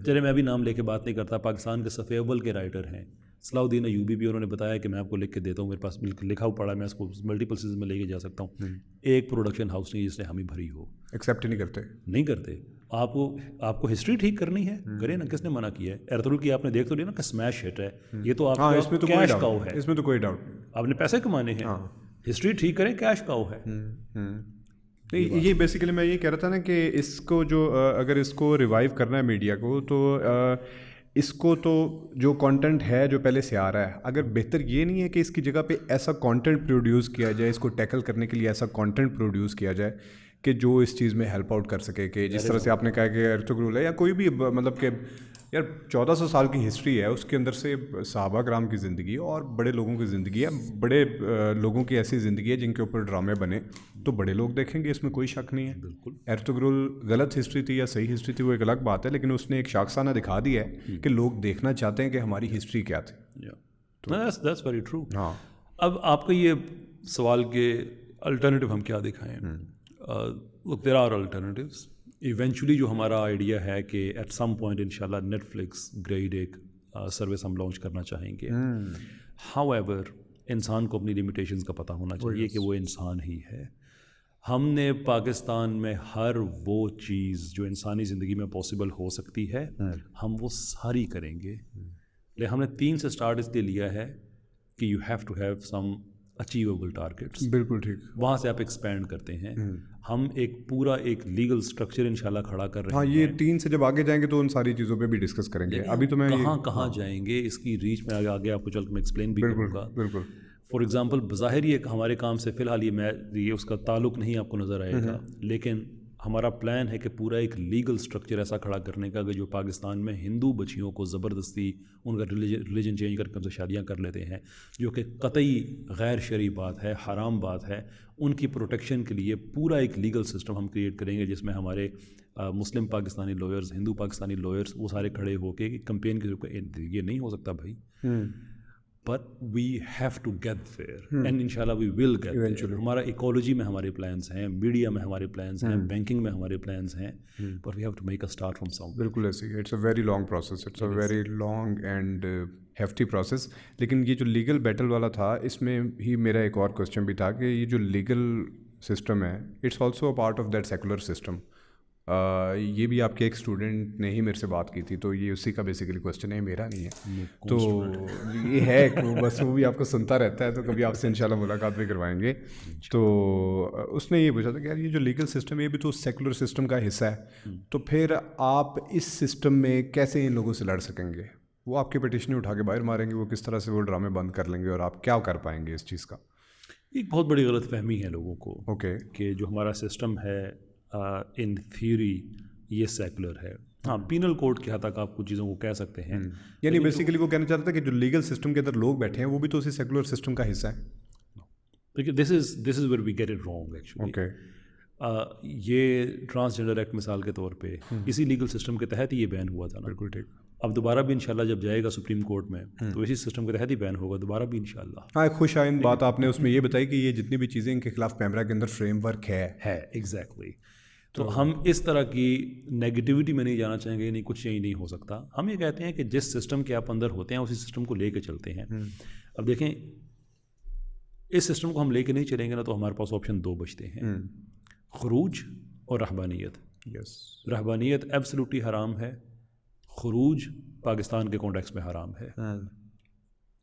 چلے میں ابھی نام لے کے بات نہیں کرتا, پاکستان کے صفحے اول کے رائٹر ہیں صلاح الدین ایوبی بھی, انہوں نے بتایا کہ میں آپ کو لکھ کے دیتا ہوں, میرے پاس لکھا ہوا پڑا ہے, میں اس کو ملٹیپل سیزن میں لے کے جا سکتا ہوں. ایک پروڈکشن ہاؤس نہیں جس نے ہمیں بھری ہو. ایکسیپٹ نہیں کرتے. آپ کو ہسٹری ٹھیک کرنی ہے, کرے نا, کس نے منع کیا ہے. ارطغرل کی آپ نے دیکھ تو لیا نا کہ اسمیش ہٹ ہے, یہ تو آپ کا کیش کاؤ ہے, اس میں تو کوئی ڈاؤٹ نہیں. آپ نے پیسے کمانے ہیں, ہسٹری ٹھیک کریں, کیش کاؤ ہے. نہیں, یہ بیسیکلی میں یہ کہہ رہا تھا نا کہ اس کو جو اگر اس کو ریوائیو کرنا ہے میڈیا کو, تو اس کو تو جو کانٹینٹ ہے جو پہلے سے آ رہا ہے, اگر بہتر یہ نہیں ہے کہ اس کی جگہ پہ ایسا کانٹینٹ پروڈیوس کیا جائے, اس کو ٹیکل کرنے کے لیے ایسا کانٹینٹ پروڈیوس کیا جائے کہ جو اس چیز میں ہیلپ آؤٹ کر سکے. کہ جس طرح سے آپ نے کہا کہ ارطغرل ہے یا کوئی بھی, مطلب کہ یار 1400 سال کی ہسٹری ہے, اس کے اندر سے صحابہ کرام کی زندگی اور بڑے لوگوں کی زندگی ہے, بڑے لوگوں کی ایسی زندگی ہے جن کے اوپر ڈرامے بنے, تو بڑے لوگ دیکھیں گے, اس میں کوئی شک نہیں ہے. بالکل. ارطغرل غلط ہسٹری تھی یا صحیح ہسٹری تھی وہ ایک الگ بات ہے, لیکن اس نے ایک شاخسانہ دکھا دیا ہے کہ لوگ دیکھنا چاہتے ہیں کہ ہماری ہسٹری کیا تھی. That's very true. ہاں, اب آپ کا یہ سوال کہ الٹرنیٹیو ہم کیا دکھائیں. Look, there are alternatives. Eventually جو ہمارا آئیڈیا ہے کہ ایٹ سم پوائنٹ ان شاء اللہ نیٹ فلکس گریڈ ایک سروس ہم لانچ کرنا چاہیں گے. ہاؤ ایور انسان کو اپنی لمیٹیشنز کا پتہ ہونا چاہیے کہ وہ انسان ہی ہے. ہم نے پاکستان میں ہر وہ چیز جو انسانی زندگی میں پاسبل ہو سکتی ہے ہم وہ ساری کریں گے. لیکن ہم نے 3 سے اسٹارٹ اس لیے لیا ہے کہ you have to have some achievable targets, بالکل ٹھیک. وہاں سے آپ ایکسپینڈ کرتے ہیں. ہم ایک پورا ایک لیگل اسٹرکچر انشاءاللہ کھڑا کر رہے ہیں. ہاں, یہ 3 سے جب آگے جائیں گے تو ان ساری چیزوں پہ بھی ڈسکس کریں گے. ابھی تو میں کہاں جائیں گے, اس کی ریچ میں آگے آپ کو چل کے میں ایکسپلین بھی کروں گا. بالکل. فار ایگزامپل بظاہر یہ ہمارے کام سے فی الحال یہ اس کا تعلق نہیں آپ کو نظر آئے گا, لیکن ہمارا پلان ہے کہ پورا ایک لیگل اسٹرکچر ایسا کھڑا کرنے کا کہ جو پاکستان میں ہندو بچیوں کو زبردستی ان کا ریلیجن چینج کر کے ان سے شادیاں کر لیتے ہیں, جو کہ قطعی غیر شرعی بات ہے, حرام بات ہے, ان کی پروٹیکشن کے لیے پورا ایک لیگل سسٹم ہم کریٹ کریں گے, جس میں ہمارے مسلم پاکستانی لائرز, ہندو پاکستانی لائرز, وہ سارے کھڑے ہو کے کمپین کے یہ نہیں ہو سکتا بھائی, but we have to get there and inshallah we will get there. ہمارا ایکولوجی میں ہمارے پلانس ہیں, میڈیا میں ہمارے پلانس ہیں, بینکنگ میں ہمارے پلانس ہیں, but we have to make a start from somewhere. بالکل ایسے ہی. It's a very long process, it's a very long and hefty process. لیکن یہ جو لیگل بیٹل والا تھا, اس میں ہی میرا ایک اور کوشچن بھی تھا کہ یہ جو لیگل سسٹم ہے, it's also a part of that secular system. یہ بھی آپ کے ایک اسٹوڈنٹ نے ہی میرے سے بات کی تھی, تو یہ اسی کا بیسیکلی کوشچن ہے, میرا نہیں ہے. تو یہ ہے بس وہ بھی آپ کو سنتا رہتا ہے, تو کبھی آپ سے انشاءاللہ ملاقات بھی کروائیں گے. تو اس نے یہ پوچھا تھا کہ یار یہ جو لیگل سسٹم ہے یہ بھی تو سیکولر سسٹم کا حصہ ہے, تو پھر آپ اس سسٹم میں کیسے ان لوگوں سے لڑ سکیں گے؟ وہ آپ کی پٹیشنیں اٹھا کے باہر ماریں گے, وہ کس طرح سے وہ ڈرامے بند کر لیں گے, اور آپ کیا کر پائیں گے اس چیز کا؟ ایک بہت بڑی غلط فہمی ہے لوگوں کو اوکے کہ جو ہمارا سسٹم ہے ان تھیوری یہ سیکولر ہے. ہاں, پینل کوڈ کے حد تک آپ کچھ چیزوں کو کہہ سکتے ہیں, یعنی بیسیکلی وہ کہنا چاہتا تھا کہ جو لیگل سسٹم کے اندر لوگ بیٹھے ہیں وہ بھی تو اسی سیکولر سسٹم کا حصہ ہے. This is where we get it wrong actually. Okay, یہ ٹرانسجنڈر ایکٹ مثال کے طور پہ اسی لیگل سسٹم کے تحت ہی یہ بین ہوا تھا نا. بالکل ٹھیک. اب دوبارہ بھی انشاءاللہ جب جائے گا سپریم کورٹ میں تو اسی سسٹم کے تحت ہی بین ہوگا دوبارہ بھی انشاءاللہ. ہاں, ایک خوش آئند بات آپ نے اس میں یہ بتائی کہ یہ جتنی بھی چیزیں ان کے خلاف پیمرا کے اندر فریم ورک ہے. ایگزیکٹلی. تو ہم اس طرح کی نیگیٹیوٹی میں نہیں جانا چاہیں گے, نہیں کچھ چینج نہیں ہو سکتا. ہم یہ کہتے ہیں کہ جس سسٹم کے آپ اندر ہوتے ہیں اسی سسٹم کو لے کے چلتے ہیں. اب دیکھیں, اس سسٹم کو ہم لے کے نہیں چلیں گے نا, تو ہمارے پاس آپشن 2 بچتے ہیں, خروج اور رہبانیت. رہبانیت ایبسلیوٹلی حرام ہے, خروج پاکستان کے کانٹیکس میں حرام ہے.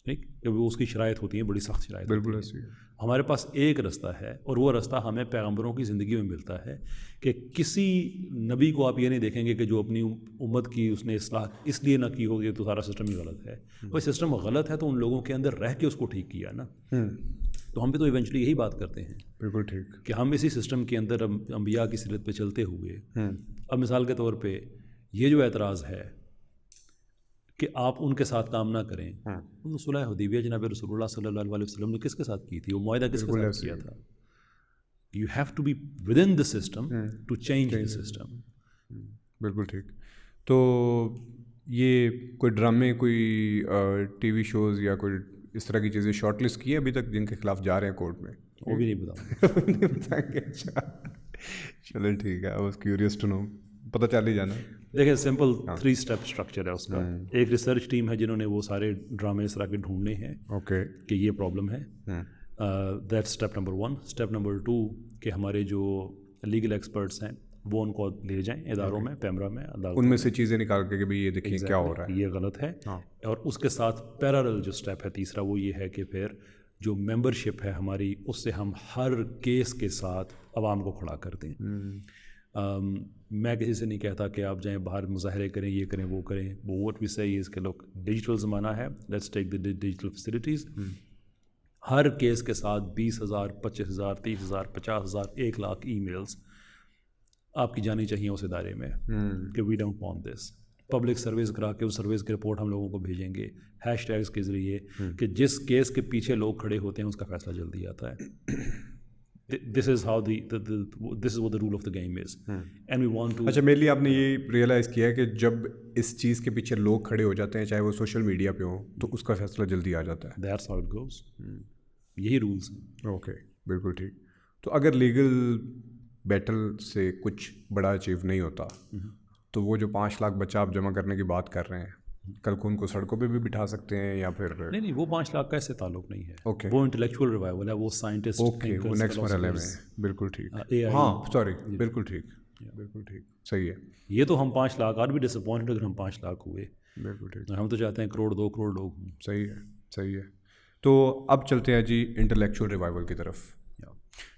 ٹھیک, وہ اس کی شرائط ہوتی ہیں, بڑی سخت شرائط. بالکل ایسی ہے. ہمارے پاس ایک رستہ ہے, اور وہ رستہ ہمیں پیغمبروں کی زندگی میں ملتا ہے کہ کسی نبی کو آپ یہ نہیں دیکھیں گے کہ جو اپنی امت کی اس نے اصلاح اس لیے نہ کی ہوگی تو سارا سسٹم ہی غلط ہے. وہ سسٹم غلط ہے تو ان لوگوں کے اندر رہ کے اس کو ٹھیک کیا نا. تو ہم بھی تو ایونچولی یہی بات کرتے ہیں. بالکل ٹھیک. کہ ہم اسی سسٹم کے اندر انبیاء کی سیرت پہ چلتے ہوئے, اب مثال کے طور پہ یہ جو اعتراض ہے کہ آپ ان کے ساتھ کام نہ کریں, وہ صلح حدیبیہ جناب رسول اللہ صلی اللہ علیہ وسلم نے کس کے ساتھ کی تھی, وہ معاہدہ کس کے ساتھ کیا تھا. You have to be within the system to change the system. بالکل ٹھیک. تو یہ کوئی ڈرامے, کوئی ٹی وی شوز یا کوئی اس طرح کی چیزیں شارٹ لسٹ کی ہے ابھی تک جن کے خلاف جا رہے ہیں کورٹ میں؟ وہ بھی نہیں بتائیں گے. اچھا چلیں ٹھیک ہے, I was curious to know, پتہ چل ہی جانا. دیکھیں سمپل 3 اسٹیپ اسٹرکچر ہے اس کا. ایک ریسرچ ٹیم ہے جنہوں نے وہ سارے ڈرامے اس طرح کے ڈھونڈنے ہیں کہ یہ پرابلم ہے. That step number 1. Step number 2 کہ ہمارے جو لیگل ایکسپرٹس ہیں وہ ان کو لے جائیں اداروں میں, پیمرا میں, ان میں سے چیزیں نکال کے کہ بھائی یہ دیکھیں کیا ہو رہا ہے, یہ غلط ہے. اور اس کے ساتھ پیرالل جو اسٹیپ ہے تیسرا, وہ یہ ہے کہ پھر جو ممبرشپ ہے ہماری, اس سے ہم ہر کیس کے ساتھ عوام کو کھڑا کر دیں. میں کسی سے نہیں کہتا کہ آپ جائیں باہر مظاہرے کریں, یہ کریں, وہ کریں. واٹ وی سے اس کے لوگ ڈیجیٹل زمانہ ہے, let's take the digital facilities. Hare case کے ساتھ 20,000 25,000 30,000 50,000 1 لاکھ ای میلز آپ کی جانی چاہیے اس ادارے میں کہ we don't want this. Public service کرا کے اس سروس کی رپورٹ ہم لوگوں کو بھیجیں گے ہیش ٹیگس کے ذریعے کہ جس کیس کے پیچھے لوگ کھڑے ہوتے ہیں اس کا فیصلہ جلدی آتا ہے. This is how this is what the rule of the game is. And we want to. اچھا, میرے لیے آپ نے یہ ریئلائز کیا ہے کہ جب اس چیز کے پیچھے لوگ کھڑے ہو جاتے ہیں, چاہے وہ سوشل میڈیا پہ ہوں, تو اس کا فیصلہ جلدی آ جاتا ہے. That's how it goes. یہی رولس ہیں. اوکے, بالکل ٹھیک. تو اگر لیگل بیٹل سے کچھ بڑا اچیو نہیں ہوتا, تو وہ جو 5 لاکھ بچہ آپ جمع کرنے کی بات کر رہے ہیں, کل کو ان کو سڑکوں پہ بھی بٹھا سکتے ہیں یا پھر؟ نہیں, وہ 5 لاکھ کا اس سے تعلق نہیں ہے. اوکے, وہ انٹلیکچوئل ریوائول ہے, وہ سائنٹسٹ. اوکے, وہ نیکسٹ مرحلے میں. بالکل ٹھیک. ہاں سوری, بالکل ٹھیک, بالکل ٹھیک, صحیح ہے. یہ تو ہم 5 لاکھ اور بھی ڈس اپوائنٹڈ اگر ہم 5 لاکھ ہوئے. بالکل ٹھیک. ہم تو چاہتے ہیں 1 کروڑ 2 کروڑ لوگ ہوں. صحیح ہے, صحیح ہے. تو اب چلتے ہیں جی انٹلیکچوئل ریوائول کی طرف.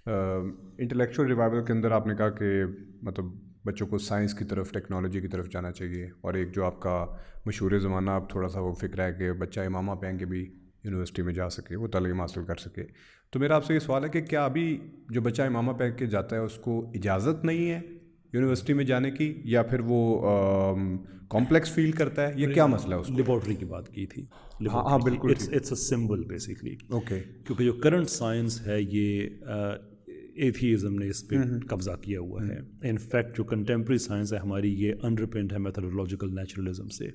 انٹلیکچوئل ریوائول کے اندر آپ نے کہا کہ مطلب بچوں کو سائنس کی طرف, ٹیکنالوجی کی طرف جانا چاہیے, اور ایک جو آپ کا مشہور زمانہ اب تھوڑا سا وہ فکر ہے کہ بچہ امامہ پہن کے بھی یونیورسٹی میں جا سکے, وہ تعلیم حاصل کر سکے. تو میرا آپ سے یہ سوال ہے کہ کیا ابھی جو بچہ امامہ پہن کے جاتا ہے اس کو اجازت نہیں ہے یونیورسٹی میں جانے کی, یا پھر وہ کمپلیکس فیل کرتا ہے, یہ کیا مسئلہ ہے اس کو؟ لیبارٹری کی بات کی تھی. ہاں بالکل, it's a symbol basically. Okay, کیونکہ جو کرنٹ سائنس ہے یہ ایتھیزم نے اس پہ قبضہ کیا ہوا ہے. انفیکٹ جو کنٹمپری سائنس ہے ہماری یہ انڈرپنڈ ہے میتھڈولوجیکل نیچرلزم سے.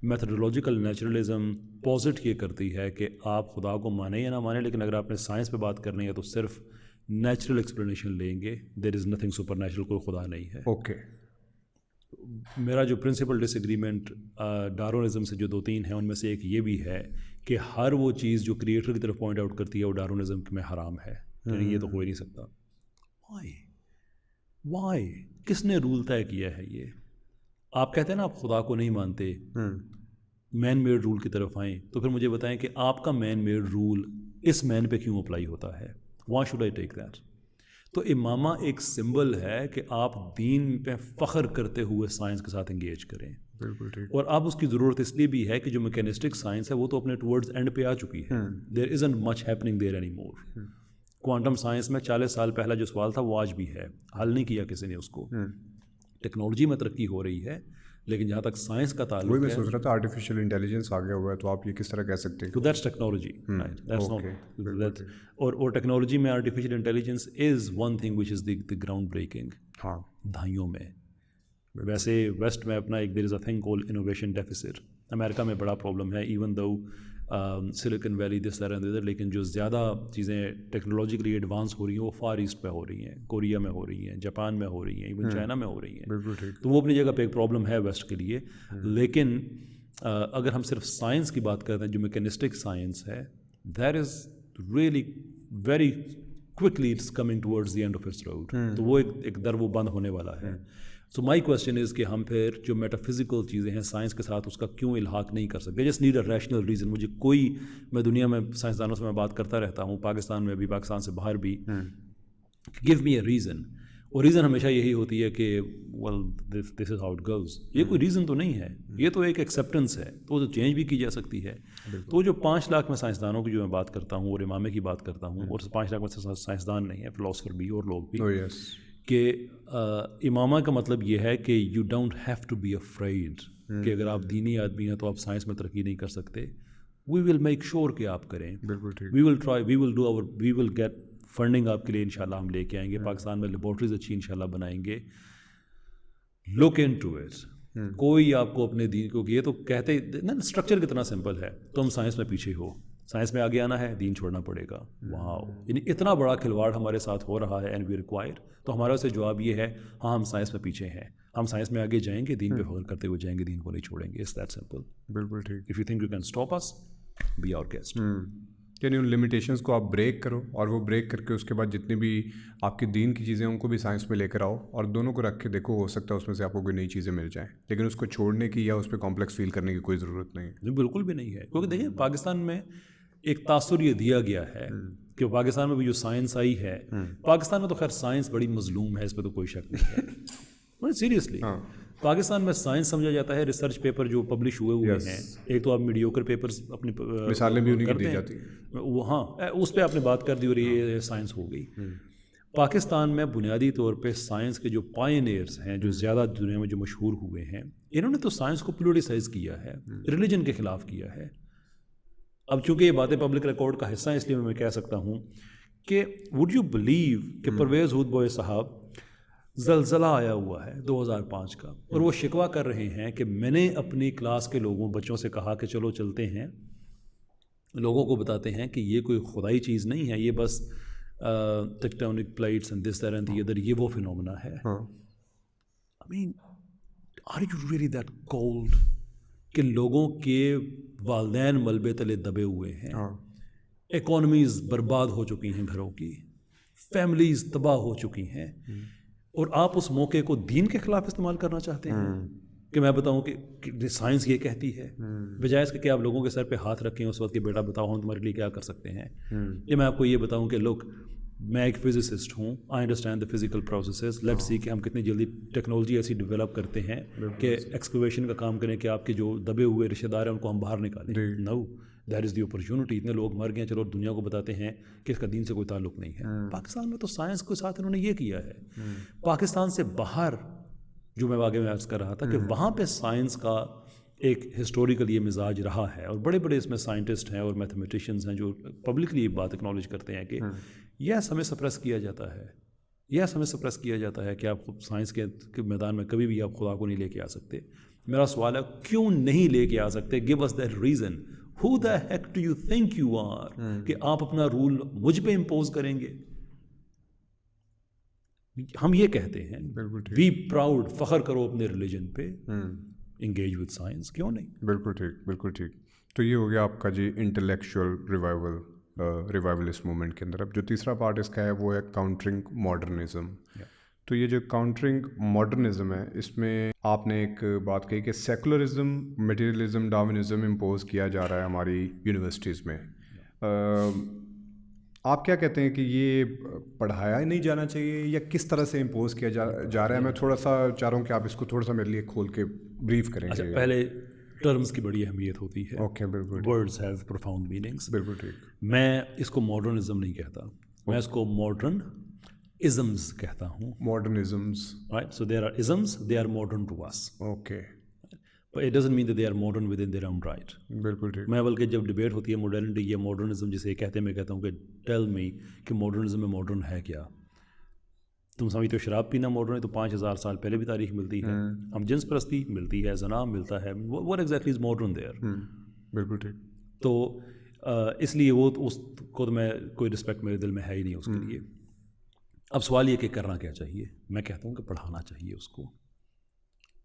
میتھڈولوجیکل نیچرلزم پازٹ یہ کرتی ہے کہ آپ خدا کو مانیں یا نہ مانیں, لیکن اگر آپ نے سائنس پہ بات کرنی ہے تو صرف نیچرل ایکسپلینیشن لیں گے. دیر از نتھنگ سپر نیچرل, کوئی خدا نہیں ہے. اوکے. میرا جو پرنسپل ڈس ایگریمنٹ ڈارونزم سے جو 2-3 ہیں ان میں سے ایک یہ بھی ہے کہ ہر وہ چیز جو کریٹر کی طرف پوائنٹ آؤٹ کرتی ہے وہ ڈارونزم میں حرام ہے, یعنی یہ تو ہو ہی نہیں سکتا. وائی کس نے رول طے کیا ہے یہ؟ آپ کہتے ہیں نا آپ خدا کو نہیں مانتے, مین میڈ رول کی طرف آئیں, تو پھر مجھے بتائیں کہ آپ کا مین میڈ رول اس مین پہ کیوں اپلائی ہوتا ہے؟ Why should I take that? تو امامہ ایک سمبل ہے کہ آپ دین پہ فخر کرتے ہوئے سائنس کے ساتھ انگیج کریں. بالکل ٹھیک. اور اب اس کی ضرورت اس لیے بھی ہے کہ جو میکینسٹک سائنس ہے وہ تو اپنے ٹورڈز اینڈ پہ آ چکی ہے. There isn't much happening there any more. Quantum science میں 40 سال پہلا جو سوال تھا وہ آج بھی ہے, حل نہیں کیا کسی نے اس کو. ٹیکنالوجی میں ترقی ہو رہی ہے, لیکن جہاں تک سائنس کا تعلق ہے, وہی میں سوچ رہا تھا آرٹیفیشیل انٹیلیجنس آ گیا ہوا ہے, تو آپ یہ کس طرح کہہ سکتے ہیں؟ تو دیٹس ٹیکنالوجی, دیٹس ناٹ. اور ٹیکنالوجی میں artificial intelligence is one thing which is the ground breaking. ہاں, دہائیوں میں. ویسے ویسٹ میں اپنا ایک there is a thing call innovation deficit. امریکہ میں بڑا پرابلم ہے, ایون دو سلیکن ویلی دس طرح ادھر, لیکن جو زیادہ چیزیں ٹیکنالوجیکلی ایڈوانس ہو رہی ہیں وہ فار ایسٹ پہ ہو رہی ہیں, کوریا میں ہو رہی ہیں, جاپان میں ہو رہی ہیں, ایون چائنا میں ہو رہی ہیں. تو وہ اپنی جگہ پہ ایک پرابلم ہے ویسٹ کے لیے. لیکن اگر ہم صرف سائنس کی بات کرتے ہیں, جو میکینسٹک سائنس ہے, that is really very quickly it's coming towards the end of its road. تو وہ ایک در وہ بند ہونے والا ہے. سو مائی کوشچن از کہ ہم پھر جو میٹا فزیکل چیزیں ہیں سائنس کے ساتھ اس کا کیوں الحاق نہیں کر سکتے؟ Just need a rational reason. مجھے کوئی, میں دنیا میں سائنسدانوں سے میں بات کرتا رہتا ہوں, پاکستان میں بھی, پاکستان سے باہر بھی, گیو می اے ریزن. اور ریزن ہمیشہ یہی ہوتی ہے کہ well this is how it goes. یہ کوئی ریزن تو نہیں ہے, یہ تو ایک ایکسیپٹنس ہے, تو چینج بھی کی جا سکتی ہے. تو جو 5 لاکھ میں سائنسدانوں کی جو میں بات کرتا ہوں اور امامے کی بات کرتا ہوں, اور 5 لاکھ میں سائنسدان نہیں ہے, فلاسفر بھی اور لوگ بھی, کہ امامہ کا مطلب یہ ہے کہ you don't have to be afraid کہ اگر آپ دینی آدمی ہیں تو آپ سائنس میں ترقی نہیں کر سکتے. وی ول میک شیور کہ آپ کریں. We will try, we will do our, we will get funding آپ کے لیے انشاءاللہ ہم لے کے آئیں گے. پاکستان میں لیبارٹریز اچھی انشاءاللہ بنائیں گے. لک ان ٹو اٹ. کوئی آپ کو اپنے دین, کیونکہ یہ تو کہتے نا اسٹرکچر کتنا سمپل ہے, تم سائنس میں پیچھے ہو, سائنس میں آگے آنا ہے, دین چھوڑنا پڑے گا. واو, یعنی اتنا بڑا کھلواڑ ہمارے ساتھ ہو رہا ہے, اینڈ وی ریکوائر. تو ہمارا سے جواب یہ ہے, ہاں ہم سائنس میں پیچھے ہیں, ہم سائنس میں آگے جائیں گے, دین پہ فخر کرتے ہوئے جائیں گے, دین کو نہیں چھوڑیں گے. It's that simple. بالکل ٹھیک. If you think you can stop us, be our guest. یعنی ان لمیٹیشنس کو آپ بریک کرو, اور وہ بریک کر کے اس کے بعد جتنی بھی آپ کی دین کی چیزیں ان کو بھی سائنس میں لے کر آؤ, اور دونوں کو رکھ کے دیکھو, ہو سکتا ہے اس میں سے آپ کو کوئی نئی چیزیں مل جائیں, لیکن اس کو چھوڑنے کی یا اس پہ کمپلیکس فیل کرنے کی کوئی ضرورت نہیں ہے. بالکل بھی نہیں ہے. کیونکہ دیکھیں پاکستان میں ایک تاثر یہ دیا گیا ہے کہ پاکستان میں بھی جو سائنس آئی ہے, پاکستان میں تو خیر سائنس بڑی مظلوم ہے, اس پہ تو کوئی شک نہیں ہے. سیریسلی پاکستان میں سائنس سمجھا جاتا ہے ریسرچ پیپر جو پبلش ہوئے ہیں, ایک تو آپ میڈیوکر پیپرز اپنی مثالیں بھی انہیں کی دی جاتی ہیں, وہ ہاں اس پہ آپ نے بات کر دی اور یہ سائنس ہو گئی. پاکستان میں بنیادی طور پہ سائنس کے جو پائنیئرز ہیں, جو زیادہ دنیا میں جو مشہور ہوئے ہیں, انہوں نے تو سائنس کو پولیٹیسائز کیا ہے, ریلیجن کے خلاف کیا ہے. اب چونکہ یہ باتیں پبلک ریکارڈ کا حصہ ہیں, اس لیے میں کہہ سکتا ہوں کہ وڈ یو بلیو کہ پرویز ہود بوئے صاحب زلزلہ آیا ہوا ہے 2005 کا, اور وہ شکوہ کر رہے ہیں کہ میں نے اپنی کلاس کے لوگوں بچوں سے کہا کہ چلو چلتے ہیں, لوگوں کو بتاتے ہیں کہ یہ کوئی خدائی چیز نہیں ہے, یہ بس tectonic plates and this and the other, یہ وہ فینومنا ہے. I mean, are you really that cold کہ لوگوں کے والدین ملبے تلے دبے ہوئے ہیں, اکانومیز برباد ہو چکی ہیں, گھروں کی فیملیز تباہ ہو چکی ہیں, اور آپ اس موقع کو دین کے خلاف استعمال کرنا چاہتے ہیں. کہ میں بتاؤں کہ سائنس یہ کہتی ہے، بجائے اس کے کہ آپ لوگوں کے سر پہ ہاتھ رکھیں اس وقت کہ بیٹا بتاؤ ہم تمہارے لیے کیا کر سکتے ہیں. کہ میں آپ کو یہ بتاؤں کہ لوگ میں ایک فزسسٹ ہوں، I understand the physical processes, let's see کہ ہم کتنی جلدی ٹیکنالوجی ایسی ڈیولپ کرتے ہیں کہ ایکسکویشن کا کام کریں کہ آپ کے جو دبے ہوئے رشتہ دار ہیں ان کو ہم باہر نکالیں. نو، دیٹ از دی اپرچونٹی. اتنے لوگ مر گئے، چلو دنیا کو بتاتے ہیں کہ اس کا دین سے کوئی تعلق نہیں ہے. پاکستان میں تو سائنس کے ساتھ انہوں نے یہ کیا ہے. پاکستان سے باہر جو میں آگے میں عرض کر رہا تھا کہ وہاں پہ سائنس کا ایک ہسٹوریکل یہ مزاج رہا ہے، اور بڑے بڑے اس میں سائنٹسٹ ہیں اور میتھمیٹیشینز ہیں جو پبلکلی یہ بات اکنالج کرتے ہیں کہ یس ہمیں سپریس کیا جاتا ہے، یس ہمیں سپریس کیا جاتا ہے کہ آپ سائنس کے میدان میں کبھی بھی آپ خدا کو نہیں لے کے آ سکتے. میرا سوال ہے کیوں نہیں لے کے آ سکتے؟ Give us that reason. Who the heck do you think you are کہ آپ اپنا رول مجھ پہ امپوز کریں گے؟ ہم یہ کہتے ہیں بی پراؤڈ، فخر کرو اپنے ریلیجن پہ، انگیج وتھ سائنس، کیوں نہیں؟ بالکل ٹھیک، بالکل ٹھیک. تو یہ ہو گیا آپ کا جی انٹلیکچوئل ریوائولسٹ موومنٹ کے اندر. اب جو تیسرا پارٹ اس کا ہے وہ ہے کاؤنٹرنگ ماڈرنزم. تو یہ جو کاؤنٹرنگ ماڈرنزم ہے اس میں آپ نے ایک بات کہی کہ سیکولرزم، میٹیریلزم، ڈارونزم امپوز کیا جا رہا ہے ہماری یونیورسٹیز میں. آپ کیا کہتے ہیں کہ یہ پڑھایا ہی نہیں جانا چاہیے یا کس طرح سے امپوز کیا جا رہا ہے؟ میں تھوڑا سا چاہ رہا ہوں کہ آپ اس کو تھوڑا سا میرے لیے کھول کے بریف کریں. اچھا، پہلے ٹرمز کی بڑی اہمیت ہوتی ہے. اوکے، بالکل. Words have profound meanings. بالکل ٹھیک. میں اس کو ماڈرنزم نہیں کہتا، میں اس کو ماڈرن ازمز کہتا ہوں. Modernisms, right. So there are isms, they are modern to us. Okay. But it doesn't mean that they are modern within their own right. بالکل ٹھیک. میں بلکہ جب ڈبیٹ ہوتی ہے ماڈرنٹی یا ماڈرنزم جسے کہتے ہیں، میں کہتا ہوں کہ ٹیل می کہ ماڈرنزم میں ماڈرن ہے کیا؟ تم سمجھتے ہو شراب پینا ماڈرن ہے تو 5000 سال پہلے بھی تاریخ ملتی ہے. ہم جنس پرستی ملتی ہے، زنا ملتا ہے. what exactly is modern there؟ بالکل ٹھیک. تو اس لیے وہ اس کو تو میں کوئی رسپیکٹ میرے دل میں ہے ہی نہیں اس کے لیے. اب سوال یہ کہ کرنا کیا چاہیے؟ میں کہتا ہوں کہ پڑھانا چاہیے اس کو،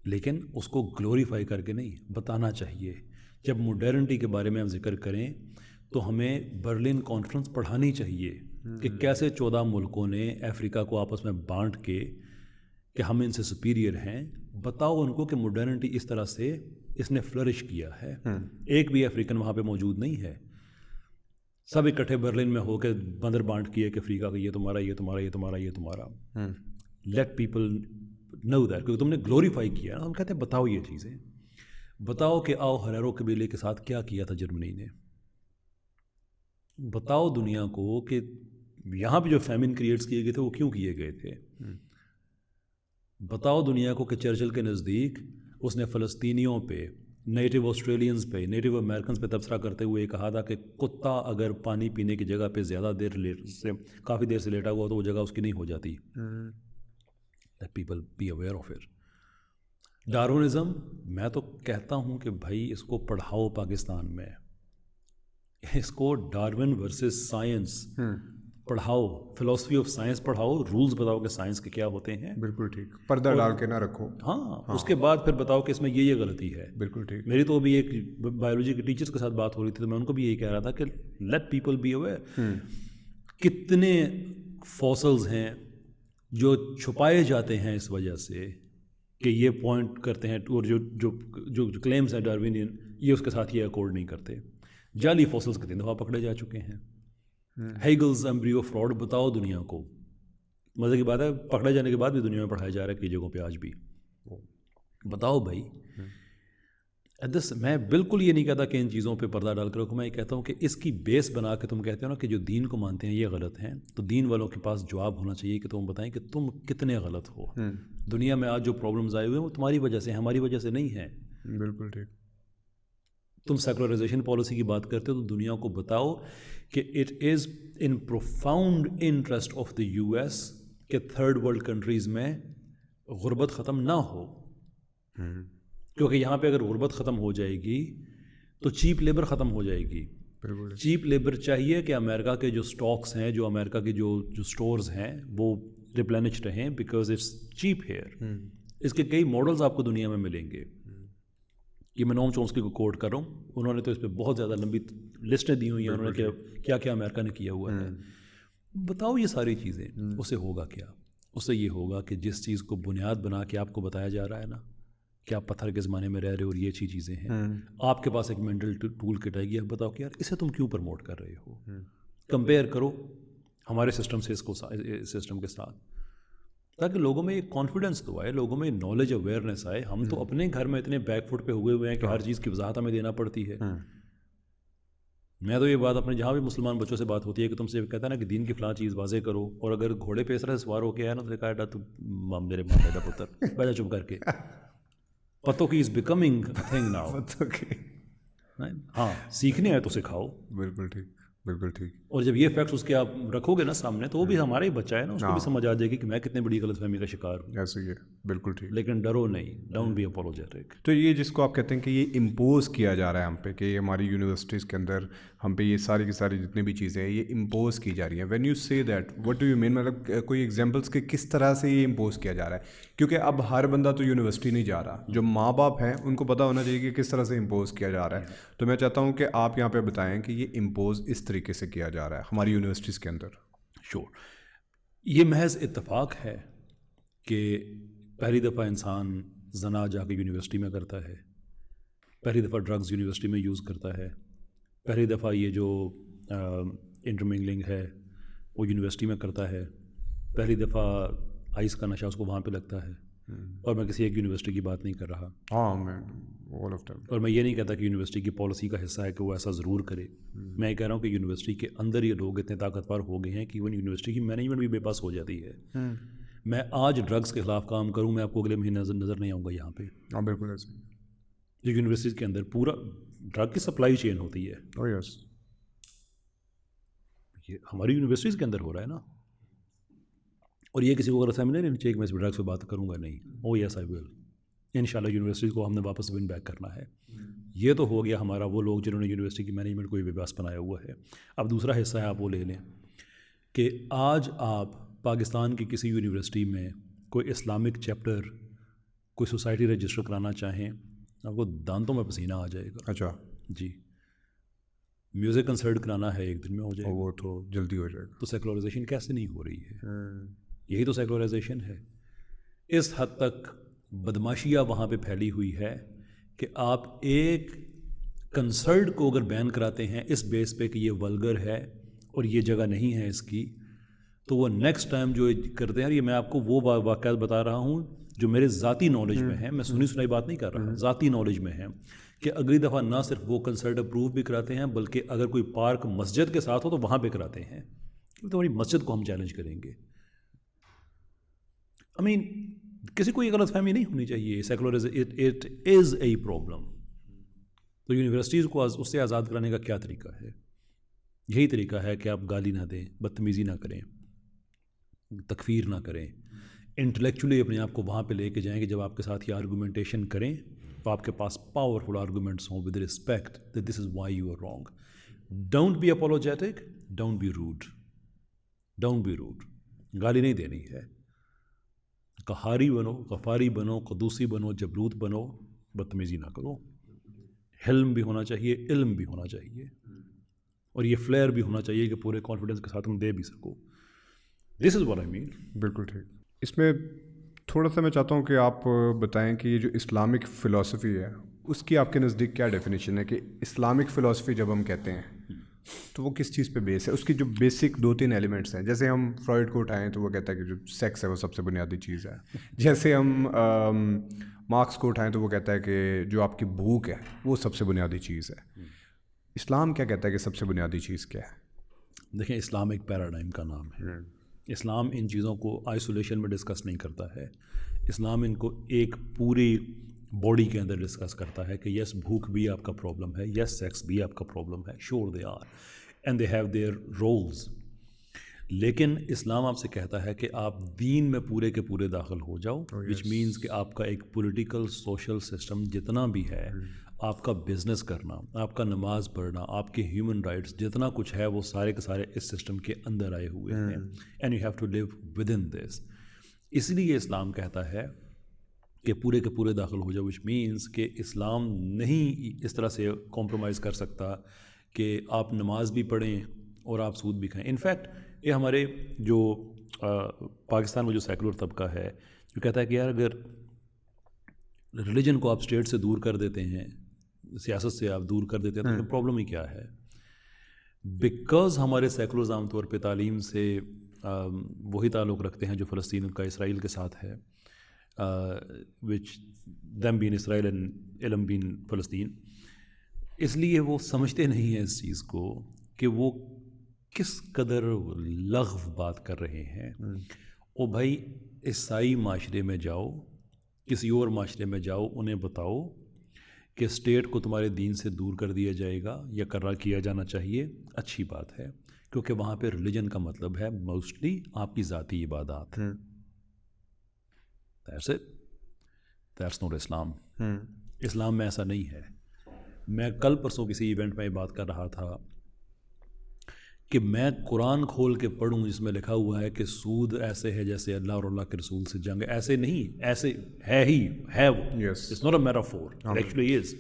لیکن اس کو گلوریفائی کر کے نہیں، بتانا چاہیے. جب ماڈرنٹی کے بارے میں ہم ذکر کریں تو ہمیں برلن کانفرنس پڑھانی چاہیے کہ کیسے 14 ملکوں نے افریقہ کو آپس میں بانٹ کے کہ ہم ان سے سپیریئر ہیں. بتاؤ ان کو کہ ماڈرنٹی اس طرح سے اس نے فلرش کیا ہے. ایک بھی افریقن وہاں پہ موجود نہیں ہے. سب اکٹھے برلن میں ہو کے بندر بانٹ کیے کہ افریقہ کا یہ تمہارا، یہ تمہارا، یہ تمہارا، یہ تمہارا. لیٹ پیپل نو دیٹ، کیونکہ تم نے گلوریفائی کیا. ہم کہتے ہیں بتاؤ یہ چیزیں، بتاؤ کہ آؤ ہریرو قبیلے کے ساتھ کیا کیا تھا جرمنی نے. بتاؤ دنیا کو کہ یہاں پہ جو فیمن کریٹس کیے گئے تھے وہ کیوں کیے گئے تھے. بتاؤ دنیا کو کہ چرچل کے نزدیک اس نے فلسطینیوں پہ، نیٹو آسٹریلینز پہ، نیٹو امریکنز پہ تبصرہ کرتے ہوئے کہا تھا کہ کتا اگر پانی پینے کی جگہ پہ زیادہ دیر سے کافی دیر سے لیٹا ہوا تو وہ جگہ اس کی نہیں ہو جاتی. Let people be aware of it. Darwinism میں تو کہتا ہوں کہ بھائی اس کو پڑھاؤ پاکستان میں، اس کو ڈارون ورسز سائنس پڑھاؤ، فلسفی آف سائنس پڑھاؤ، رولز بتاؤ کہ سائنس کے کیا ہوتے ہیں. بالکل ٹھیک. پردہ ڈال کے نہ رکھو. ہاں، اس کے بعد پھر بتاؤ کہ اس میں یہ غلطی ہے. بالکل ٹھیک. میری تو ابھی ایک بایولوجی کے ٹیچرس کے ساتھ بات ہو رہی تھی تو میں ان کو بھی یہی کہہ رہا تھا کہ لیٹ پیپل بی اویئر. کتنے فوسلز ہیں جو چھپائے جاتے ہیں اس وجہ سے کہ یہ پوائنٹ کرتے ہیں، اور جو کلیمز ہیں ڈارونین یہ اس کے ساتھ یہ اکورڈ نہیں کرتے. جعلی فوسلز کتنے دفعہ پکڑے جا چکے ہیں. ہیگلز ایمبریو فراڈ بتاؤ دنیا کو. مزے کی بات ہے پکڑے جانے کے بعد بھی دنیا میں پڑھایا جا رہا ہے کئی جگہوں پہ آج بھی. بتاؤ بھائی. میں بالکل یہ نہیں کہتا کہ ان چیزوں پہ پردہ ڈال کر رکھو. میں یہ کہتا ہوں کہ اس کی بیس بنا کے تم کہتے ہو نا کہ جو دین کو مانتے ہیں یہ غلط ہیں، تو دین والوں کے پاس جواب ہونا چاہیے کہ تم بتائیں کہ تم کتنے غلط ہو. دنیا میں آج جو پرابلمز آئے ہوئے ہیں وہ تمہاری وجہ سے، ہماری وجہ سے نہیں ہیں. بالکل ٹھیک. تم سیکولرائزیشن پالیسی کی بات کرتے ہو تو دنیا کو بتاؤ کہ it is in profound interest of the U S کہ تھرڈ ورلڈ کنٹریز میں غربت ختم نہ ہو. کیونکہ یہاں پہ اگر غربت ختم ہو جائے گی تو چیپ لیبر ختم ہو جائے گی. چیپ لیبر چاہیے کہ امریکہ کے جو سٹاکس ہیں، جو امریکہ کے جو سٹورز ہیں وہ ریپلینش رہیں بیکاز اٹس چیپ ہیئر. اس کے کئی ماڈلز آپ کو دنیا میں ملیں گے. یہ میں نوم چومسکی کو کوٹ کر رہا ہوں، انہوں نے تو اس پہ بہت زیادہ لمبی لسٹیں دی ہوئی ہیں انہوں نے کہ کیا کیا امریکہ نے کیا ہوا ہے. بتاؤ یہ ساری چیزیں. اس سے ہوگا کیا؟ اس سے یہ ہوگا کہ جس چیز کو بنیاد بنا کے آپ کو بتایا جا رہا ہے نا کہ آپ پتھر کے زمانے میں رہ رہے ہو اور یہ اچھی چیزیں ہیں. آپ کے پاس ایک مینٹل ٹول کٹ آئے گی, آپ بتاؤ کہ یار اسے تم کیوں پروموٹ کر رہے ہو, کمپیئر کرو ہمارے سسٹم سے اس سسٹم کے ساتھ, تاکہ لوگوں میں ایک کانفیڈنس تو آئے, لوگوں میں نالج اویئرنیس آئے. ہم تو اپنے گھر میں اتنے بیک فٹ پہ ہوئے ہیں کہ ہر چیز کی وضاحت ہمیں دینا پڑتی ہے. میں تو یہ بات اپنے جہاں بھی مسلمان بچوں سے بات ہوتی ہے کہ تم سے کہتا ہے نا کہ دین کی فلاں چیز واضح کرو, اور اگر گھوڑے پہ اس طرح سوار ہو کے آیا نا تو کہا تو میرے ماں پیدا پتر بیٹھا چپ کر کے, پتوں کی از بیکمنگ تھنگ ناؤ. ہاں سیکھنے ہے تو سکھاؤ. بالکل ٹھیک, بالکل ٹھیک. اور جب یہ فیکٹس اس کے آپ رکھو گے نا سامنے تو وہ بھی ہمارا ہی بچہ ہے نا, اس کو بھی سمجھ آ جائے گی کہ میں کتنے بڑی غلط فہمی کا شکار ہوں. ایسے ہی ہے, بالکل ٹھیک. لیکن ڈرو نہیں, ڈونٹ بی اپولوجیٹک. تو یہ جس کو آپ کہتے ہیں کہ یہ امپوز کیا جا رہا ہے ہم پہ, کہ یہ ہماری یونیورسٹیز کے اندر ہم پہ یہ ساری کی ساری جتنی بھی چیزیں ہیں یہ امپوز کی جا رہی ہیں. وین یو سے that what do you mean, مطلب کوئی ایگزامپلس کہ کس طرح سے یہ امپوز کیا جا رہا ہے, کیونکہ اب ہر بندہ تو یونیورسٹی نہیں جا رہا. جو ماں باپ ہیں ان کو پتہ ہونا چاہیے کہ کس طرح سے امپوز کیا جا رہا ہے. تو میں چاہتا ہوں کہ آپ یہاں پہ بتائیں کہ یہ امپوز اس طریقے سے کیا جا رہا ہے ہماری یونیورسٹیز کے اندر. شور, یہ محض اتفاق ہے کہ پہلی دفعہ انسان زنا جا کے یونیورسٹی میں کرتا ہے, پہلی دفعہ ڈرگز یونیورسٹی میں یوز کرتا ہے, پہلی دفعہ یہ جو انٹرمنگلنگ ہے وہ یونیورسٹی میں کرتا ہے, پہلی دفعہ آئس کا نشہ اس کو وہاں پہ لگتا ہے. اور میں کسی ایک یونیورسٹی کی بات نہیں کر رہا, ہاں میں آل آف ٹائم, اور میں یہ نہیں کہتا کہ یونیورسٹی کی پالیسی کا حصہ ہے کہ وہ ایسا ضرور کرے. میں یہ کہہ رہا ہوں کہ یونیورسٹی کے اندر یہ لوگ اتنے طاقتور ہو گئے ہیں کہ ایون یونیورسٹی کی مینجمنٹ بھی بے بس ہو جاتی ہے. میں آج ڈرگس کے خلاف کام کروں, میں آپ کو اگلے مہینے نظر نہیں آؤں گا یہاں پہ. ہاں بالکل ایسے. جو یونیورسٹیز کے اندر پورا ڈرگ کی سپلائی چین ہوتی ہے, او یس, یہ ہماری یونیورسٹیز کے اندر ہو رہا ہے نا. اور یہ کسی کو غلط فہمی نہیں چاہیے کہ میں اس ڈرگس پہ بات کروں گا, نہیں. او یس آئی ول, ان شاء اللہ یونیورسٹیز کو ہم نے واپس ون بیک کرنا ہے. یہ تو ہو گیا ہمارا وہ لوگ جنہوں نے یونیورسٹی کی مینجمنٹ کو بے بس بنایا ہوا ہے. اب دوسرا حصہ ہے, آپ وہ لے لیں کہ آج آپ پاکستان کی کسی یونیورسٹی میں کوئی اسلامک چیپٹر, کوئی سوسائٹی رجسٹر کرانا چاہیں, آپ کو دانتوں میں پسینہ آ جائے گا. اچھا جی, میوزک کنسرٹ کرانا ہے ایک دن میں ہو جائے گا, وہ تو جلدی ہو جائے گا. تو سیکولرائزیشن کیسے نہیں ہو رہی ہے؟ یہی تو سیکولرائزیشن ہے. اس حد تک بدماشیاں وہاں پہ پھیلی ہوئی ہے کہ آپ ایک کنسرٹ کو اگر بین کراتے ہیں اس بیس پہ کہ یہ ولگر ہے اور یہ جگہ نہیں ہے اس کی, تو وہ نیکسٹ ٹائم جو کرتے ہیں, یہ میں آپ کو وہ واقعات بتا رہا ہوں جو میرے ذاتی نالج میں ہیں, میں سنی سنائی بات نہیں کر رہا, ذاتی نالج میں ہیں, کہ اگلی دفعہ نہ صرف وہ کنسرٹ اپروو بھی کراتے ہیں بلکہ اگر کوئی پارک مسجد کے ساتھ ہو تو وہاں پہ کراتے ہیں, تو ہماری مسجد کو ہم چیلنج کریں گے. I mean, کسی کو یہ غلط فہمی نہیں ہونی چاہیے, اٹ از اے پرابلم. تو یونیورسٹیز کو اس سے آزاد کرانے کا کیا طریقہ ہے؟ یہی طریقہ ہے کہ آپ گالی نہ دیں, بدتمیزی نہ کریں, تکفیر نہ کریں, انٹلیکچولی اپنے آپ کو وہاں پہ لے کے جائیں کہ جب آپ کے ساتھ یہ آرگومنٹیشن کریں تو آپ کے پاس پاورفل آرگومنٹس ہوں with respect that this is why you are wrong. Don't be apologetic, don't be rude, don't be rude. گالی نہیں دینی ہے, قہاری بنو, غفاری بنو, قدوسی بنو, جبروت بنو, بدتمیزی نہ کرو. حلم بھی ہونا چاہیے, علم بھی ہونا چاہیے, اور یہ فلیئر بھی ہونا چاہیے کہ پورے کانفیڈنس کے ساتھ تم دے بھی سکو. دس از واٹ آئی مین. بالکل ٹھیک. اس میں تھوڑا سا میں چاہتا ہوں کہ آپ بتائیں کہ یہ جو اسلامک فلاسفی ہے اس کی آپ کے نزدیک کیا ڈیفینیشن ہے, کہ اسلامک فلاسفی جب ہم کہتے ہیں تو وہ کس چیز پہ بیس ہے, اس کی جو بیسک 2-3 ایلیمنٹس ہیں. جیسے ہم فرائڈ کو اٹھائیں تو وہ کہتا ہے کہ جو سیکس ہے وہ سب سے بنیادی چیز ہے. جیسے ہم مارکس کو اٹھائیں تو وہ کہتا ہے کہ جو آپ کی بھوک ہے وہ سب سے بنیادی چیز ہے. اسلام کیا کہتا ہے کہ سب سے بنیادی چیز کیا ہے؟ دیکھیں, اسلام ایک پیراڈائم کا نام ہے. اسلام ان چیزوں کو آئسولیشن میں ڈسکس نہیں کرتا ہے. اسلام ان کو ایک پوری باڈی کے اندر ڈسکس کرتا ہے کہ یس بھوک بھی آپ کا پرابلم ہے, یس سیکس بھی آپ کا پرابلم ہے, sure they are and they have their rules. لیکن اسلام آپ سے کہتا ہے کہ آپ دین میں پورے کے پورے داخل ہو جاؤ, وچ مینس کہ آپ کا ایک پولیٹیکل سوشل سسٹم جتنا بھی ہے, آپ کا بزنس کرنا, آپ کا نماز پڑھنا, آپ کے ہیومن رائٹس جتنا کچھ ہے وہ سارے کے سارے اس سسٹم کے اندر آئے ہوئے ہیں. And you have to live with in this. اس لیے اسلام کہتا ہے کہ پورے کے پورے داخل ہو جاؤ, وچ مینس کہ اسلام نہیں اس طرح سے کمپرومائز کر سکتا کہ آپ نماز بھی پڑھیں اور آپ سود بھی کھائیں. انفیکٹ یہ ہمارے جو پاکستان میں جو سیکولر طبقہ ہے جو کہتا ہے کہ یار اگر ریلیجن کو آپ اسٹیٹ سے دور کر دیتے ہیں, سیاست سے آپ دور کر دیتے ہیں, تو پرابلم ہی کیا ہے؟ بیکاز ہمارے سیکولرز عام طور پہ تعلیم سے وہی تعلق رکھتے ہیں جو فلسطین کا اسرائیل کے ساتھ ہے, وچ دیم بین اسرائیل اینڈ علم بین فلسطین. اس لیے وہ سمجھتے نہیں ہیں اس چیز کو کہ وہ کس قدر لغو بات کر رہے ہیں. او بھائی, عیسائی معاشرے میں جاؤ, کسی اور معاشرے میں جاؤ, انہیں بتاؤ کہ اسٹیٹ کو تمہارے دین سے دور کر دیا جائے گا یا کیا جانا چاہیے, اچھی بات ہے, کیونکہ وہاں پہ ریلیجن کا مطلب ہے موسٹلی آپ کی ذاتی عبادات. That's it. That's not اسلام. اسلام میں ایسا نہیں ہے. میں کل پرسوں کسی ایونٹ میں بات کر رہا تھا کہ میں قرآن کھول کے پڑھوں جس میں لکھا ہوا ہے کہ سود ایسے ہے جیسے اللہ اور اللہ کے رسول سے جنگ. ایسے نہیں, ایسے ہے ہی ہے وہ. It's not a metaphor. It actually is.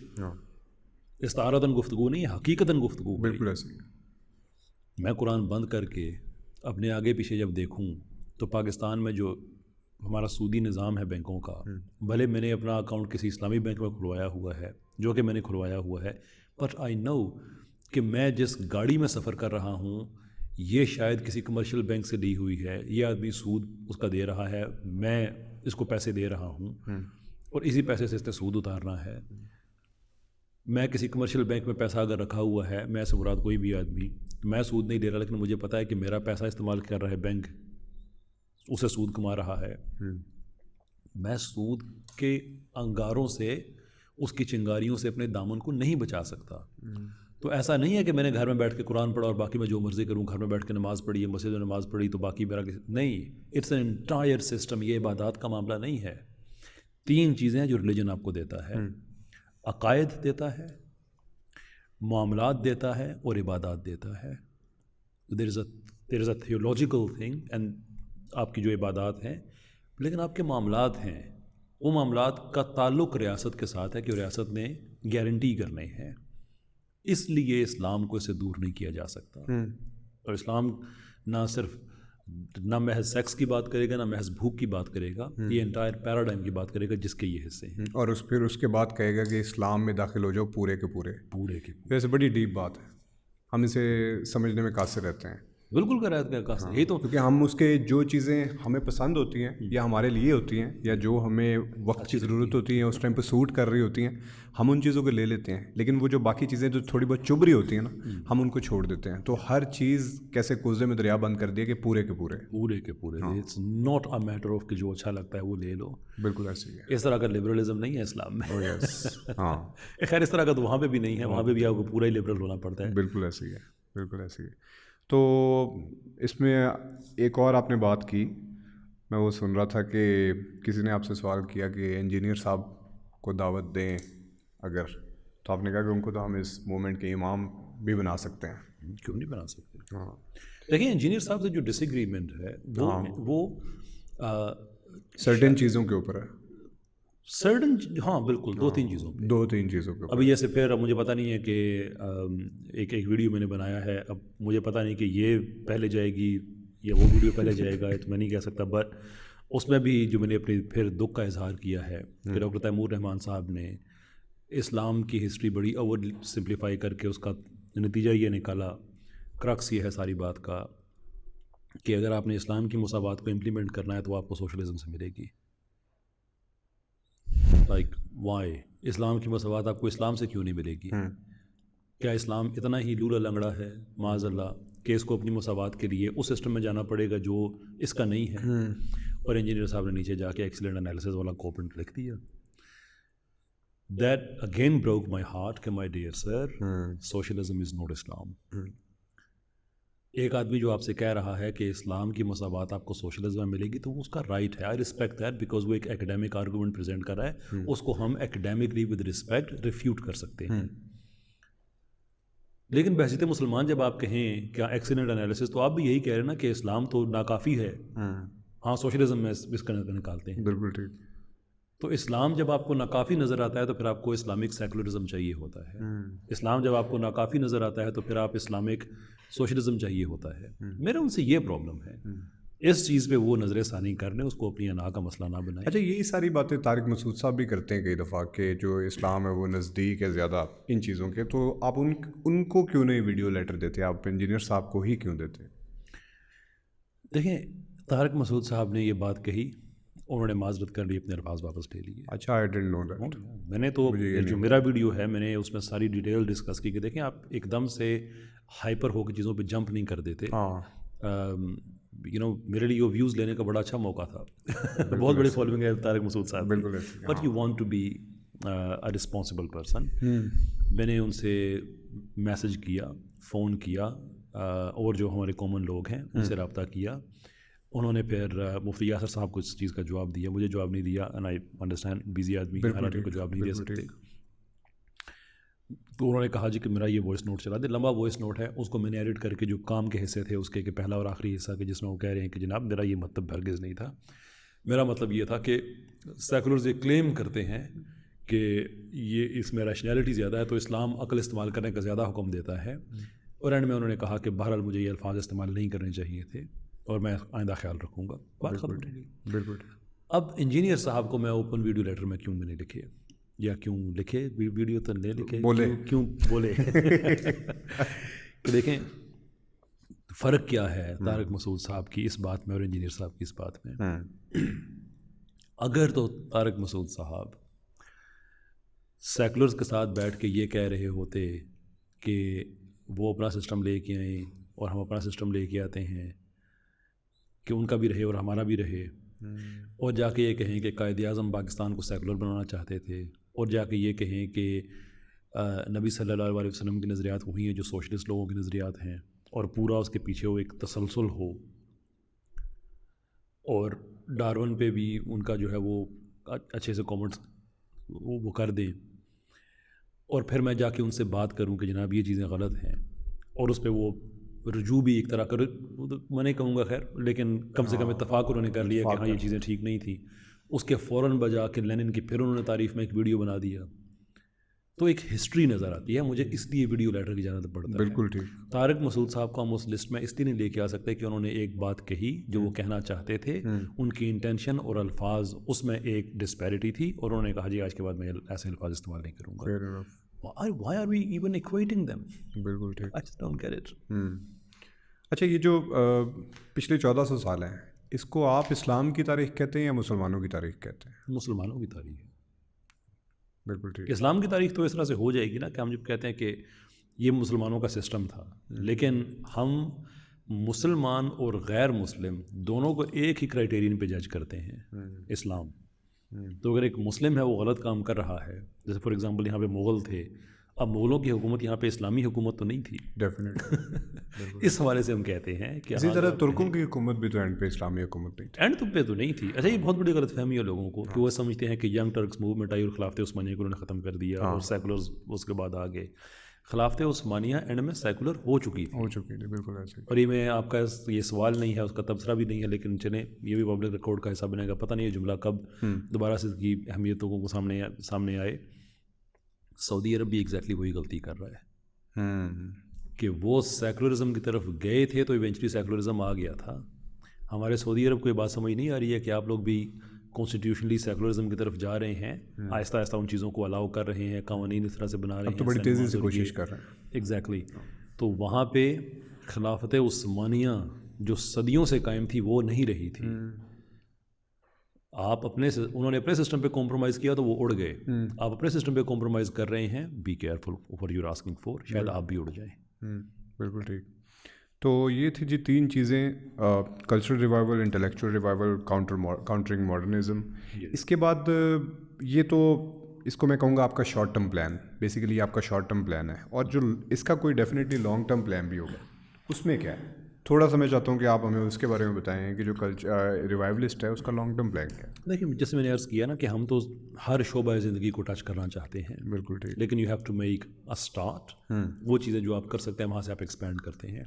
استعارتاً گفتگو نہیں, حقیقتاً گفتگو. بالکل ایسے ہی. میں قرآن بند کر کے اپنے آگے پیچھے جب دیکھوں تو پاکستان میں جو ہمارا سودی نظام ہے بینکوں کا, بھلے میں نے اپنا اکاؤنٹ کسی اسلامی بینک میں کھلوایا ہوا ہے, جو کہ میں نے کھلوایا ہوا ہے, بٹ آئی نو کہ میں جس گاڑی میں سفر کر رہا ہوں یہ شاید کسی کمرشل بینک سے لی ہوئی ہے, یہ آدمی سود اس کا دے رہا ہے, میں اس کو پیسے دے رہا ہوں اور اسی پیسے سے اس نے سود اتارنا ہے. میں کسی کمرشل بینک میں پیسہ اگر رکھا ہوا ہے, میں سے مراد کوئی بھی آدمی, میں سود نہیں دے رہا, لیکن مجھے پتہ ہے کہ میرا پیسہ استعمال کر رہا ہے بینک, اسے سود کما رہا ہے. میں سود کے انگاروں سے, اس کی چنگاریوں سے اپنے دامن کو نہیں بچا سکتا. تو ایسا نہیں ہے کہ میں نے گھر میں بیٹھ کے قرآن پڑھا اور باقی میں جو مرضی کروں, گھر میں بیٹھ کے نماز پڑھی, مسجد میں نماز پڑھی تو باقی میرا نہیں. It's an entire system. یہ عبادات کا معاملہ نہیں ہے. 3 چیزیں ہیں جو ریلیجن آپ کو دیتا ہے. عقائد دیتا ہے, معاملات دیتا ہے, اور عبادات دیتا ہے. There is a theological thing and آپ کی جو عبادات ہیں, لیکن آپ کے معاملات ہیں, وہ معاملات کا تعلق ریاست کے ساتھ ہے کہ ریاست نے گارنٹی کرنے ہیں. اس لیے اسلام کو اسے دور نہیں کیا جا سکتا. اور اسلام نہ صرف نہ محض سیکس کی بات کرے گا, نہ محض بھوک کی بات کرے گا, یہ انٹائر پیراڈائم کی بات کرے گا جس کے یہ حصے ہیں. اور پھر اس کے بعد کہے گا کہ اسلام میں داخل ہو جاؤ پورے کے پورے. ویسے بڑی ڈیپ بات ہے, ہم اسے سمجھنے میں قاصر رہتے ہیں. بالکل کر رہا ہے یہی تو, کیونکہ ہم اس کے جو چیزیں ہمیں پسند ہوتی ہیں یا ہمارے لیے ہوتی ہیں یا جو ہمیں وقت کی ضرورت ہوتی ہیں, اس ٹائم پہ سوٹ کر رہی ہوتی ہیں, ہم ان چیزوں کو لے لیتے ہیں. لیکن وہ جو باقی چیزیں جو تھوڑی بہت چبھ رہی ہوتی ہیں نا, ہم ان کو چھوڑ دیتے ہیں. تو ہر چیز کیسے کوزے میں دریا بند کر دیا کہ پورے کے پورے. It's not a matter of کہ جو اچھا لگتا ہے وہ لے لو. بالکل ایسے ہی ہے. اس طرح کا لبرلزم نہیں ہے اسلام میں. ہاں خیر اس طرح کا تو وہاں پہ بھی نہیں ہے, وہاں پہ بھی آپ کو پورا ہی لبرل ہونا پڑتا ہے. بالکل ایسے ہی ہے, بالکل ایسے ہی ہے. تو اس میں ایک اور آپ نے بات کی, میں وہ سن رہا تھا کہ کسی نے آپ سے سوال کیا کہ انجینئر صاحب کو دعوت دیں اگر, تو آپ نے کہا کہ ان کو تو ہم اس موومنٹ کے امام بھی بنا سکتے ہیں. کیوں نہیں بنا سکتے؟ ہاں دیکھیں انجینئر صاحب سے جو ڈس ایگریمنٹ ہے وہ سرٹن چیزوں کے اوپر ہے. سرٹن, ہاں بالکل 2-3 چیزوں پہ, 2-3 چیزوں پہ. ابھی جیسے پھر اب مجھے پتہ نہیں ہے کہ ایک ویڈیو میں نے بنایا ہے, اب مجھے پتہ نہیں کہ یہ پہلے جائے گی یا وہ ویڈیو پہلے جائے گا, تو میں نہیں کہہ سکتا. بٹ اس میں بھی جو میں نے اپنی پھر دکھ کا اظہار کیا ہے کہ ڈاکٹر تیمور رحمان صاحب نے اسلام کی ہسٹری بڑی اوور سمپلیفائی کر کے اس کا نتیجہ یہ نکالا, کرکس یہ ہے ساری بات کا کہ اگر آپ نے اسلام کی مساوات کو امپلیمنٹ کرنا ہے تو آپ کو سوشلزم سے ملے گی. Like why? اسلام کی مساوات آپ کو اسلام سے کیوں نہیں ملے گی؟ کیا اسلام اتنا ہی لولا لنگڑا ہے معاذ اللہ کہ اس کو اپنی مساوات کے لیے اس سسٹم میں جانا پڑے گا جو اس کا نہیں ہے؟ اور انجینئر صاحب نے نیچے جا کے ایکسیلنٹ انالیسز والا کوپنٹ لکھ دیا. That again broke my heart کہ my dear sir, socialism is not Islam. ایک آدمی جو آپ سے کہہ رہا ہے کہ اسلام کی مساوات آپ کو سوشلزم میں ملے گی تو اس کا رائٹ ہے, آئی رسپیکٹ دیٹ, بیکاز وہ ایک ایکڈیمک آرگومنٹ پریزنٹ کر رہا ہے, اس کو ہم ایکڈیمکلی ود رسپیکٹ ریفیوٹ کر سکتے ہیں. لیکن بحثیت مسلمان جب آپ کہیں کیا ایکسیلنٹ انالیسس, تو آپ بھی یہی کہہ رہے ہیں نا کہ اسلام تو ناکافی ہے, ہاں سوشلزم میں اس کا نکالتے ہیں. بالکل ٹھیک. تو اسلام جب آپ کو ناکافی نظر آتا ہے تو پھر آپ کو اسلامک سیکولرزم چاہیے ہوتا ہے. اسلام جب آپ کو ناکافی نظر آتا ہے تو پھر آپ اسلامک سوشلزم چاہیے ہوتا ہے. میرا ان سے یہ پرابلم ہے اس چیز پہ وہ نظر ثانی کر لیں, اس کو اپنی انا کا مسئلہ نہ بنائیں. اچھا یہی ساری باتیں طارق مسعود صاحب بھی کرتے ہیں کئی دفعہ کہ جو اسلام ہے وہ نزدیک ہے زیادہ ان چیزوں کے, تو آپ ان کو کیوں نہیں ویڈیو لیٹر دیتے, آپ انجینئر صاحب کو ہی کیوں دیتے؟ دیکھیں طارق مسعود صاحب نے یہ بات کہی, انہوں نے معذرت کر لی, اپنے الفاظ واپس لے لیے. اچھا آئی ڈونٹ نو دیٹ. میں نے تو جو میرا ویڈیو ہے میں نے اس میں ساری ڈیٹیل ڈسکس کی کہ دیکھیں آپ ایک دم سے ہائپر ہو کے چیزوں پہ جمپ نہیں کر دیتے. میرے لیے وہ ویوز لینے کا بڑا اچھا موقع تھا. بہت بڑی فالوئنگ ہے طارق مسعود صاحب, بالکل, but you want to be a responsible person. میں نے ان سے میسج کیا, فون کیا, اور جو ہمارے کامن لوگ ہیں ان سے رابطہ کیا. انہوں نے پھر مفتی یاسر صاحب کو اس چیز کا جواب دیا, مجھے جواب نہیں دیا, اینڈ آئی انڈرسٹینڈ بیزی آدمی حالات کو جواب نہیں دے سکتے. تو انہوں نے کہا جی کہ میرا یہ وائس نوٹ چلا دے. لمبا وائس نوٹ ہے, اس کو میں نے ایڈٹ کر کے جو کام کے حصے تھے اس کے کہ پہلا اور آخری حصہ کہ جس میں وہ کہہ رہے ہیں کہ جناب میرا یہ مطلب ہرگز نہیں تھا. میرا مطلب یہ تھا کہ سیکولرز یہ کلیم کرتے ہیں کہ یہ اس میں ریشنیلٹی زیادہ ہے تو اسلام عقل استعمال کرنے کا زیادہ حکم دیتا ہے. اور اینڈ میں انہوں نے کہا کہ بہرحال مجھے یہ الفاظ استعمال نہیں کرنے چاہیے تھے اور میں آئندہ خیال رکھوں گا. بات ختم. بالکل. اب انجینئر صاحب کو میں اوپن ویڈیو لیٹر میں کیوں نہیں لکھے, یا کیوں لکھے ویڈیو تو نہیں لکھے, کیوں بولے کہ دیکھیں فرق کیا ہے طارق مسعود صاحب کی اس بات میں اور انجینئر صاحب کی اس بات میں. اگر تو طارق مسعود صاحب سیکولرز کے ساتھ بیٹھ کے یہ کہہ رہے ہوتے کہ وہ اپنا سسٹم لے کے آئیں اور ہم اپنا سسٹم لے کے آتے ہیں کہ ان کا بھی رہے اور ہمارا بھی رہے, اور جا کے یہ کہیں کہ قائد اعظم پاکستان کو سیکولر بنانا چاہتے تھے, اور جا کے یہ کہیں کہ نبی صلی اللہ علیہ وسلم کی نظریات وہی ہیں جو سوشلسٹ لوگوں کے نظریات ہیں, اور پورا اس کے پیچھے وہ ایک تسلسل ہو, اور ڈارون پہ بھی ان کا جو ہے وہ اچھے سے کامنٹس وہ کر دیں, اور پھر میں جا کے ان سے بات کروں کہ جناب یہ چیزیں غلط ہیں, اور اس پہ وہ رجوع بھی ایک طرح کر, میں نہیں کہوں گا خیر, لیکن کم سے کم اتفاق انہوں نے کر لیا کہ ہاں یہ چیزیں ٹھیک نہیں تھیں. اس کے فوراً بجا کے لینن کی پھر انہوں نے تعریف میں ایک ویڈیو بنا دیا. تو ایک ہسٹری نظر آتی ہے مجھے, اس لیے ویڈیو لیٹر کی ضرورت پڑتا ہے. بالکل ٹھیک. طارق مسعود صاحب کو ہم اس لسٹ میں اس لیے نہیں لے کے آ سکتے کہ انہوں نے ایک بات کہی جو وہ کہنا چاہتے تھے, ان کی انٹینشن اور الفاظ اس میں ایک ڈسپیرٹی تھی, اور انہوں نے کہا جی آج کے بعد میں ایسے الفاظ استعمال نہیں کروں گا. Why are we even equating them? بالکل ٹھیک. I just don't get it. اچھا یہ جو پچھلے 1400 سال ہیں اس کو آپ اسلام کی تاریخ کہتے ہیں یا مسلمانوں کی تاریخ کہتے ہیں؟ مسلمانوں کی تاریخ. بالکل ٹھیک. اسلام کی تاریخ تو اس طرح سے ہو جائے گی نا کہ ہم جب کہتے ہیں کہ یہ مسلمانوں کا سسٹم تھا, لیکن ہم مسلمان اور غیر مسلم دونوں کو ایک ہی کرائٹیرین پہ جج کرتے ہیں, اسلام. تو اگر ایک مسلم ہے وہ غلط کام کر رہا ہے, جیسے فار ایگزامپل یہاں پہ مغل تھے, اب مغلوں کی حکومت یہاں پہ اسلامی حکومت تو نہیں تھی ڈیفینیٹلی. اس حوالے سے ہم کہتے ہیں کہ اسی طرح ترکوں کی حکومت بھی تو اینڈ پہ اسلامی حکومت نہیں تھی, اینڈ پہ تو نہیں تھی. اچھا یہ بہت بڑی غلط فہمی ہے لوگوں کو کہ وہ سمجھتے ہیں کہ ینگ ٹرکس موومنٹ آئی اور خلافت عثمانیہ کو انہوں نے ختم کر دیا اور سیکولرز اس کے بعد آگے. خلافت عثمانیہ اینڈ میں سیکولر ہو چکی تھی. بالکل ایسے. اور یہ میں آپ کا یہ سوال نہیں ہے, اس کا تبصرہ بھی نہیں ہے, لیکن چلیں یہ بھی پبلک ریکارڈ کا حصہ بنے گا. پتہ نہیں یہ جملہ کب دوبارہ سے اس کی اہمیتوں کو سامنے آئے. سعودی عرب بھی ایگزیکٹلی وہی غلطی کر رہا ہے کہ وہ سیکولرزم کی طرف گئے تھے تو ایونچولی سیکولرزم آ گیا تھا. ہمارے سعودی عرب کو یہ بات سمجھ نہیں آ رہی ہے کہ آپ لوگ بھی کانسٹیٹیوشنلی سیکولرزم کی طرف جا رہے ہیں, آہستہ آہستہ ان چیزوں کو الاؤ کر رہے ہیں, قوانین اس طرح سے بنا رہے ہیں, تو بڑی تیزی سے کوشش کر رہے ہیں. ایگزیکٹلی. تو وہاں پہ خلافت عثمانیہ جو صدیوں سے قائم تھی وہ نہیں رہی تھی. انہوں نے اپنے سسٹم پہ کمپرومائز کیا تو وہ اڑ گئے. آپ اپنے سسٹم پہ کمپرومائز کر رہے ہیں, be careful for your asking for, شاید آپ بھی اڑ جائیں. بالکل ٹھیک. تو یہ تھی جی 3 چیزیں, cultural revival, intellectual revival, countering modernism. اس کے بعد یہ تو اس کو میں کہوں گا آپ کا شارٹ ٹرم پلان, بیسیکلی آپ کا شارٹ ٹرم پلان ہے, اور جو اس کا کوئی ڈیفینیٹلی لانگ ٹرم پلان بھی ہوگا. اس میں کیا ہے تھوڑا سا میں چاہتا ہوں کہ آپ ہمیں اس کے بارے میں بتائیں کہ جو ریوائولسٹ ہے اس کا لانگ ٹرم پلان کیا ہے. دیکھیے جیسے میں نے عرض کیا نا کہ ہم تو ہر شعبہ زندگی کو ٹچ کرنا چاہتے ہیں. بالکل ٹھیک. لیکن you have to make a start. وہ چیزیں جو آپ کر سکتے ہیں وہاں سے آپ ایکسپینڈ کرتے ہیں.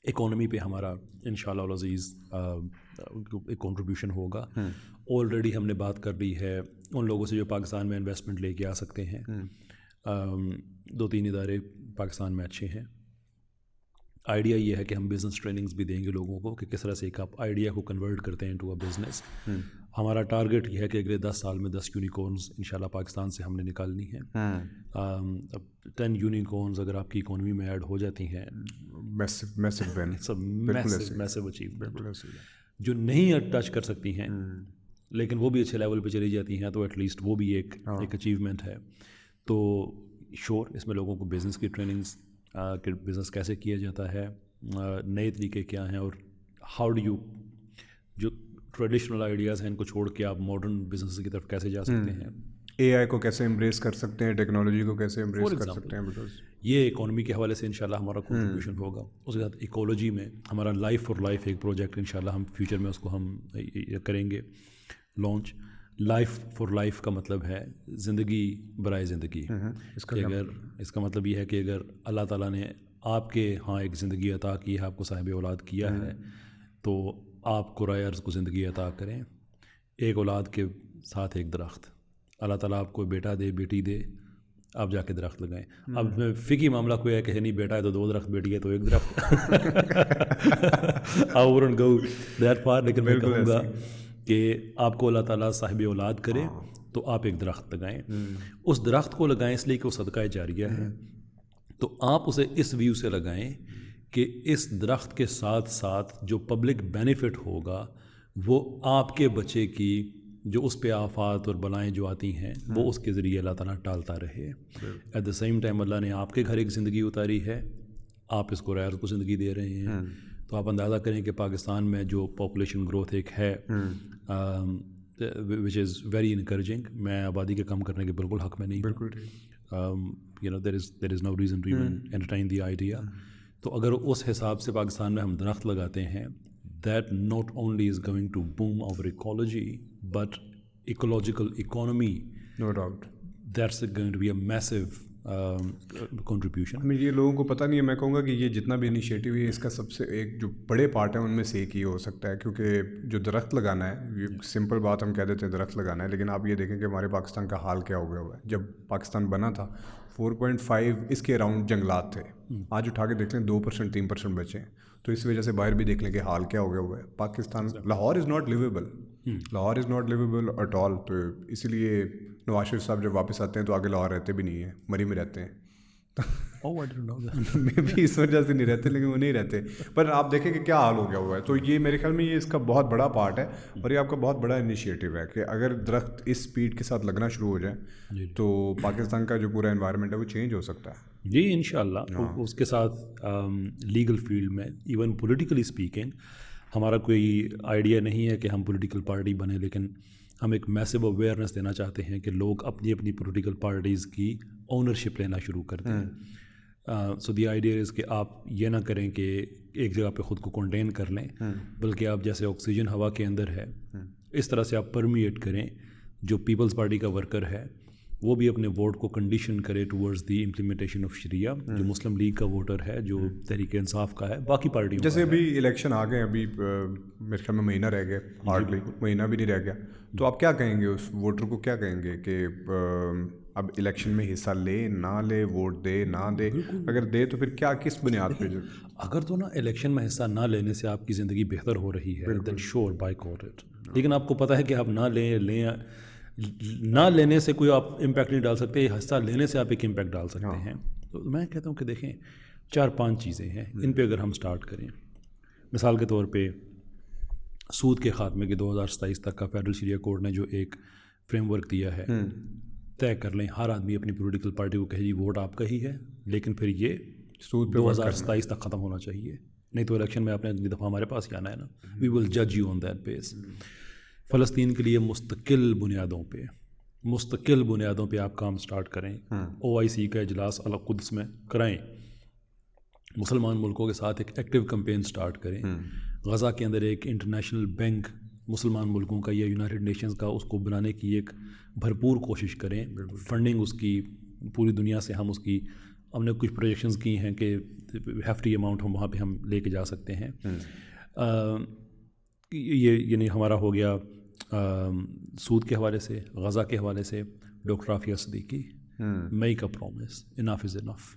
اکانومی پہ ہمارا انشاءاللہ العزیز ایک کنٹریبیوشن ہوگا. آلریڈی ہم نے بات کر لی ہے ان لوگوں سے جو پاکستان میں انویسٹمنٹ لے کے آ سکتے ہیں. 2-3 ادارے پاکستان میں اچھے ہیں. آئیڈیا یہ ہے کہ ہم بزنس ٹریننگز بھی دیں گے لوگوں کو کہ کس طرح سے ایک آپ آئیڈیا کو کنورٹ کرتے ہیں انٹو اے بزنس. ہمارا ٹارگیٹ یہ ہے کہ اگلے 10 سال میں 10 یونیکورنز انشاءاللہ پاکستان سے ہم نے نکالنی ہیں. 10 یونیکورنز اگر آپ کی اکانومی میں ایڈ ہو جاتی ہیں, میسو اچیومنٹ. جو نہیں ٹچ کر سکتی ہیں لیکن وہ بھی اچھے لیول پہ چلی جاتی ہیں, تو ایٹ لیسٹ وہ بھی ایک اچیومنٹ ہے. تو شور اس میں لوگوں کو بزنس کی ٹریننگز, کہ بزنس کیسے کیا جاتا ہے, نئے طریقے کیا ہیں, اور ہاؤ ڈو یو جو ٹریڈیشنل آئیڈیاز ہیں ان کو چھوڑ کے آپ ماڈرن بزنس کی طرف کیسے جا سکتے ہیں, اے آئی کو کیسے امبریس کر سکتے ہیں, ٹیکنالوجی کو کیسے امبریس کر سکتے ہیں. یہ اکانومی کے حوالے سے انشاءاللہ ہمارا کنٹریبیوشن ہوگا. اس کے ساتھ ایکولوجی میں ہمارا لائف فار لائف ایک پروجیکٹ انشاءاللہ ہم فیوچر میں اس کو ہم کریں گے لانچ. لائف فار لائف کا مطلب ہے زندگی برائے زندگی. اس کا مطلب یہ ہے کہ اگر اللہ تعالیٰ نے آپ کے ہاں ایک زندگی عطا کی ہے, آپ کو صاحب اولاد کیا ہے, تو آپ قرائے ارض کو زندگی عطا کریں. ایک اولاد کے ساتھ ایک درخت, اللہ تعالیٰ آپ کو بیٹا دے بیٹی دے, آپ جا کے درخت لگائیں. اب میں فقہی معاملہ کوئی ہے کہ نہیں بیٹا ہے تو 2 درخت, بیٹی ہے تو 1 درخت. I wouldn't go that far, لیکن میں کہوں گا کہ آپ کو اللہ تعالیٰ صاحب اولاد کرے تو آپ ایک درخت لگائیں. اس درخت کو لگائیں اس لیے کہ وہ صدقہ جاریہ ہے, تو آپ اسے اس ویو سے لگائیں کہ اس درخت کے ساتھ ساتھ جو پبلک بینیفٹ ہوگا وہ آپ کے بچے کی جو اس پہ آفات اور بلائیں جو آتی ہیں وہ اس کے ذریعے اللہ تعالیٰ ٹالتا رہے. ایٹ دا سیم ٹائم اللہ نے آپ کے گھر ایک زندگی اتاری ہے, آپ اس کو رائر کو زندگی دے رہے ہیں. تو آپ اندازہ کریں کہ پاکستان میں جو پاپولیشن گروتھ ایک ہے وچ از ویری انکریجنگ. میں آبادی کے کم کرنے کے بالکل حق میں نہیں ہوں. there is no reason to even entertain the idea. تو اگر اس حساب سے پاکستان میں ہم درخت لگاتے ہیں, that not only is going to boom our ecology but ecological economy, no doubt, that's going to be a massive contribution. ہمیں یہ لوگوں کو پتہ نہیں ہے. میں کہوں گا کہ یہ جتنا بھی انیشیٹو ہے اس کا سب سے ایک جو بڑے پارٹ ہے ان میں سے ایک ہی ہو سکتا ہے, کیونکہ جو درخت لگانا ہے یہ سمپل بات ہم کہہ دیتے ہیں درخت لگانا ہے, لیکن آپ یہ دیکھیں کہ ہمارے پاکستان کا حال کیا ہو گیا ہوا ہے. جب پاکستان بنا تھا 4.5 اس کے اراؤنڈ جنگلات تھے, آج اٹھا کے دیکھ لیں 2% 3% بچے ہیں. تو اس وجہ سے باہر بھی دیکھ لیں کہ حال کیا ہو گیا ہوا ہے Pakistan. Lahore is not livable, Lahore is not livable at all. تو اسی لیے نواز شریف صاحب جب واپس آتے ہیں تو آگے لاہور رہتے بھی نہیں ہیں, مری میں رہتے ہیں. میں بھی اس وجہ سے نہیں رہتے, لیکن وہ نہیں رہتے. پر آپ دیکھیں کہ کیا حال ہو گیا ہوا ہے. تو یہ میرے خیال میں یہ اس کا بہت بڑا پارٹ ہے, اور یہ آپ کا بہت بڑا انیشیٹو ہے کہ اگر درخت اس سپیڈ کے ساتھ لگنا شروع ہو جائے تو پاکستان کا جو پورا انوائرمنٹ ہے وہ چینج ہو سکتا ہے. جی انشاءاللہ. اس کے ساتھ لیگل فیلڈ میں ایون پولیٹیکلی اسپیکنگ ہمارا کوئی آئیڈیا نہیں ہے کہ ہم پولیٹیکل پارٹی بنیں, لیکن ہم ایک میسو اویئرنیس دینا چاہتے ہیں کہ لوگ اپنی اپنی پولیٹیکل پارٹیز کی اونرشپ لینا شروع کر دیں. سو دی آئیڈیا از کہ آپ یہ نہ کریں کہ ایک جگہ پہ خود کو کنٹین کر لیں, بلکہ آپ جیسے آکسیجن ہوا کے اندر ہے اس طرح سے آپ پرمیٹ کریں. جو پیپلز پارٹی کا ورکر ہے وہ بھی اپنے ووٹ کو کنڈیشن کرے ٹورڈز دی امپلیمنٹیشن آف شریعہ. جو مسلم لیگ کا ووٹر ہے, جو تحریک انصاف کا ہے, باقی پارٹیوں جیسے ابھی الیکشن آ گئے, ابھی میرے خیال میں مہینہ رہ گیا, ہارڈلی مہینہ بھی نہیں رہ گیا. تو آپ کیا کہیں گے اس ووٹر کو, کیا کہیں گے کہ اب الیکشن میں حصہ لے نہ لے, ووٹ دے نہ دے, اگر دے تو پھر کیا کس بنیاد پہ؟ اگر تو نا الیکشن میں حصہ نہ لینے سے آپ کی زندگی بہتر ہو رہی ہے دین شور بائیکاٹ اٹ. لیکن آپ کو پتہ ہے کہ آپ نہ لینے سے کوئی آپ امپیکٹ نہیں ڈال سکتے, حصہ لینے سے آپ ایک امپیکٹ ڈال سکتے ہیں. تو میں کہتا ہوں کہ دیکھیں 4-5 چیزیں ہیں, ان پہ اگر ہم سٹارٹ کریں. مثال کے طور پہ سود کے خاتمے کے 2027 تک کا فیڈرل شریعہ کورٹ نے جو ایک فریم ورک دیا ہے, طے کر لیں ہر آدمی اپنی پولیٹیکل پارٹی کو کہے جی ووٹ آپ کا ہی ہے, لیکن پھر یہ سود 2027 تک ختم ہونا چاہیے, نہیں تو الیکشن میں آپ نے اگلی دفعہ ہمارے پاس ہی آنا ہے نا. وی ول جج یو آن دیٹ بیس. فلسطین کے لیے مستقل بنیادوں پہ آپ کام سٹارٹ کریں. OIC کا اجلاس القدس میں کرائیں, مسلمان ملکوں کے ساتھ ایک ایکٹیو کمپین سٹارٹ کریں. غزہ کے اندر ایک انٹرنیشنل بینک مسلمان ملکوں کا یا یونائٹڈ نیشنز کا اس کو بنانے کی ایک بھرپور کوشش کریں. فنڈنگ اس کی پوری دنیا سے ہم نے کچھ پروجیکشنز کی ہیں کہ ہیفٹی اماؤنٹ ہم وہاں پہ ہم لے کے جا سکتے ہیں. یہ یعنی ہمارا ہو گیا سود کے حوالے سے. غزہ کے حوالے سے ڈاکٹر عافیہ صدیقی, مئی کا پرومس, انف از انف.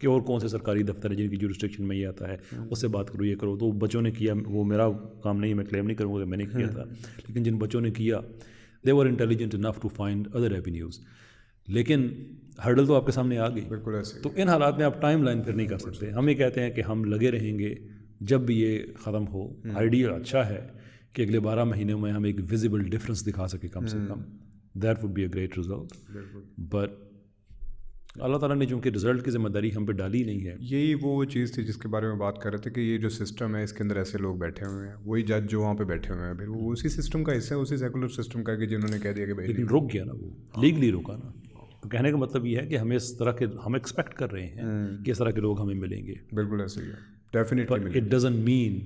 کہ اور کون سے سرکاری دفتر ہیں جن کی جورسڈکشن میں یہ آتا ہے، اس سے بات کرو، یہ کرو. تو بچوں نے کیا، وہ میرا کام نہیں ہے، میں کلیم نہیں کروں گا کہ میں نے کیا تھا، لیکن جن بچوں نے کیا they were intelligent enough to find other avenues. لیکن ہرڈل تو آپ کے سامنے آ گئی. بالکل ایسے. تو ان حالات میں آپ ٹائم لائن پھر نہیں کر سکتے. ہم یہ کہتے ہیں کہ ہم لگے رہیں گے جب بھی یہ ختم ہو. آئیڈیا اچھا ہے کہ اگلے 12 مہینوں میں ہم ایک ویزیبل ڈفرینس دکھا سکیں کم سے کم. That would be a great result. But اللہ تعالیٰ نے چونکہ رزلٹ کی ذمہ داری ہم پہ ڈالی نہیں ہے. یہی وہ چیز تھی جس کے بارے میں بات کر رہے تھے کہ یہ جو سسٹم ہے اس کے اندر ایسے لوگ بیٹھے ہوئے ہیں، وہی جج جو وہاں پہ بیٹھے ہوئے ہیں، پھر وہ اسی سسٹم کا حصہ ہے، اسی سیکولر سسٹم کا، کہ جنہوں نے کہہ دیا کہ بھائی. لیکن رک گیا نا، وہ لیگلی رکا نا. تو کہنے کا مطلب یہ ہے کہ ہمیں اس طرح کے ہم ایکسپیکٹ کر رہے ہیں کہ اس طرح کے لوگ ہمیں ملیں گے. بالکل ایسے ہی ہے، ڈیفینیٹلی. اٹ ڈزنٹ مین